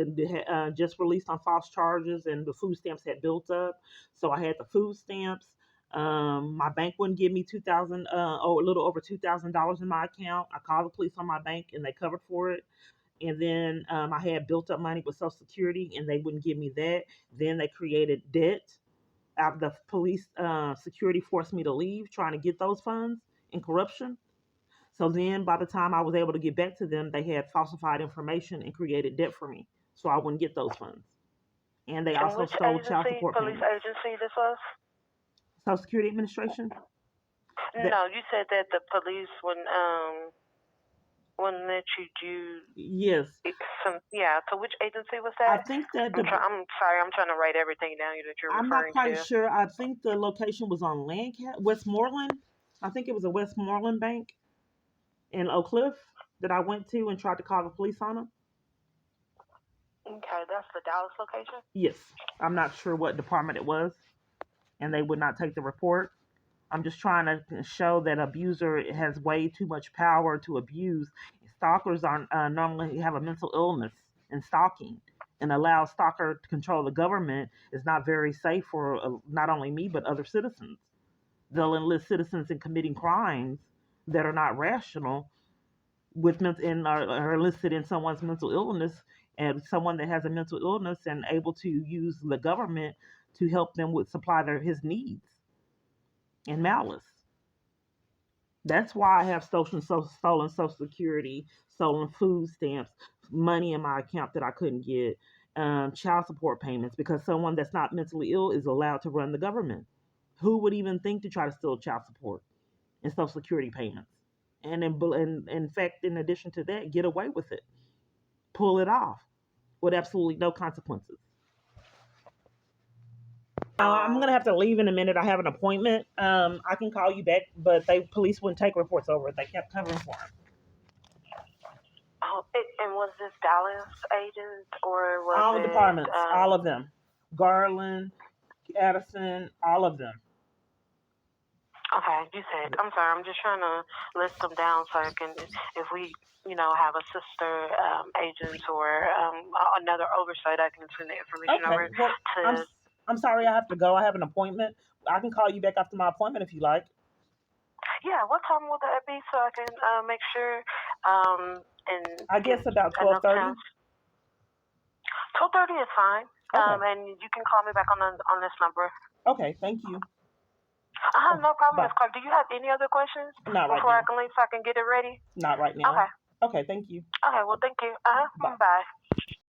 B: just released on false charges, and the food stamps had built up. So I had the food stamps. My bank wouldn't give me a little over $2,000 in my account. I called the police on my bank, and they covered for it. And then I had built up money with Social Security, and they wouldn't give me that. Then they created debt. The police security forced me to leave, trying to get those funds in corruption. So then by the time I was able to get back to them, they had falsified information and created debt for me, so I wouldn't get those funds. And they also stole child support payments.
K: Police agency this was?
B: Social Security Administration?
K: No, you said that the police wouldn't let you do.
B: Yes.
K: So which agency was that?
B: I think that
K: I'm sorry, I'm trying to write everything down that you're referring to.
B: I'm not quite sure. I think the location was on Westmoreland. I think it was a Westmoreland bank in Oak Cliff that I went to and tried to call the police on them.
K: Okay, that's the Dallas location?
B: Yes. I'm not sure what department it was, and they would not take the report. I'm just trying to show that abuser has way too much power to abuse. Stalkers normally have a mental illness, and stalking and allow stalker to control the government is not very safe for not only me but other citizens. They'll enlist citizens in committing crimes that are not rational are enlisted in someone's mental illness, and someone that has a mental illness and able to use the government to help them supply his needs and malice. That's why I have stolen Social Security, stolen food stamps, money in my account that I couldn't get, child support payments, because someone that's not mentally ill is allowed to run the government. Who would even think to try to steal child support and Social Security payments? And in fact, in addition to that, get away with it. Pull it off with absolutely no consequences. I'm going to have to leave in a minute. I have an appointment. I can call you back, but police wouldn't take reports over it. They kept covering for them.
K: Oh, and was this Dallas agent or was
B: all the departments? All of them. Garland, Addison, all of them.
K: Okay, you said, I'm sorry, I'm just trying to list them down so I can, if we, have a sister agent or another oversight, I can send the information over
B: Well,
K: to.
B: I'm sorry, I have to go. I have an appointment. I can call you back after my appointment if you like.
K: Yeah, what time will that be so I can make sure and
B: I guess about 12:30.
K: 12:30 is fine.
B: Okay.
K: And you can call me back on this number.
B: Okay, thank you.
K: No problem, Ms. Clark. Do you have any other questions
B: Not right
K: before
B: now.
K: I can leave so I can get it ready?
B: Not right now.
K: Okay.
B: Okay, thank you.
K: Okay, well, thank you.
B: Bye.
K: Bye.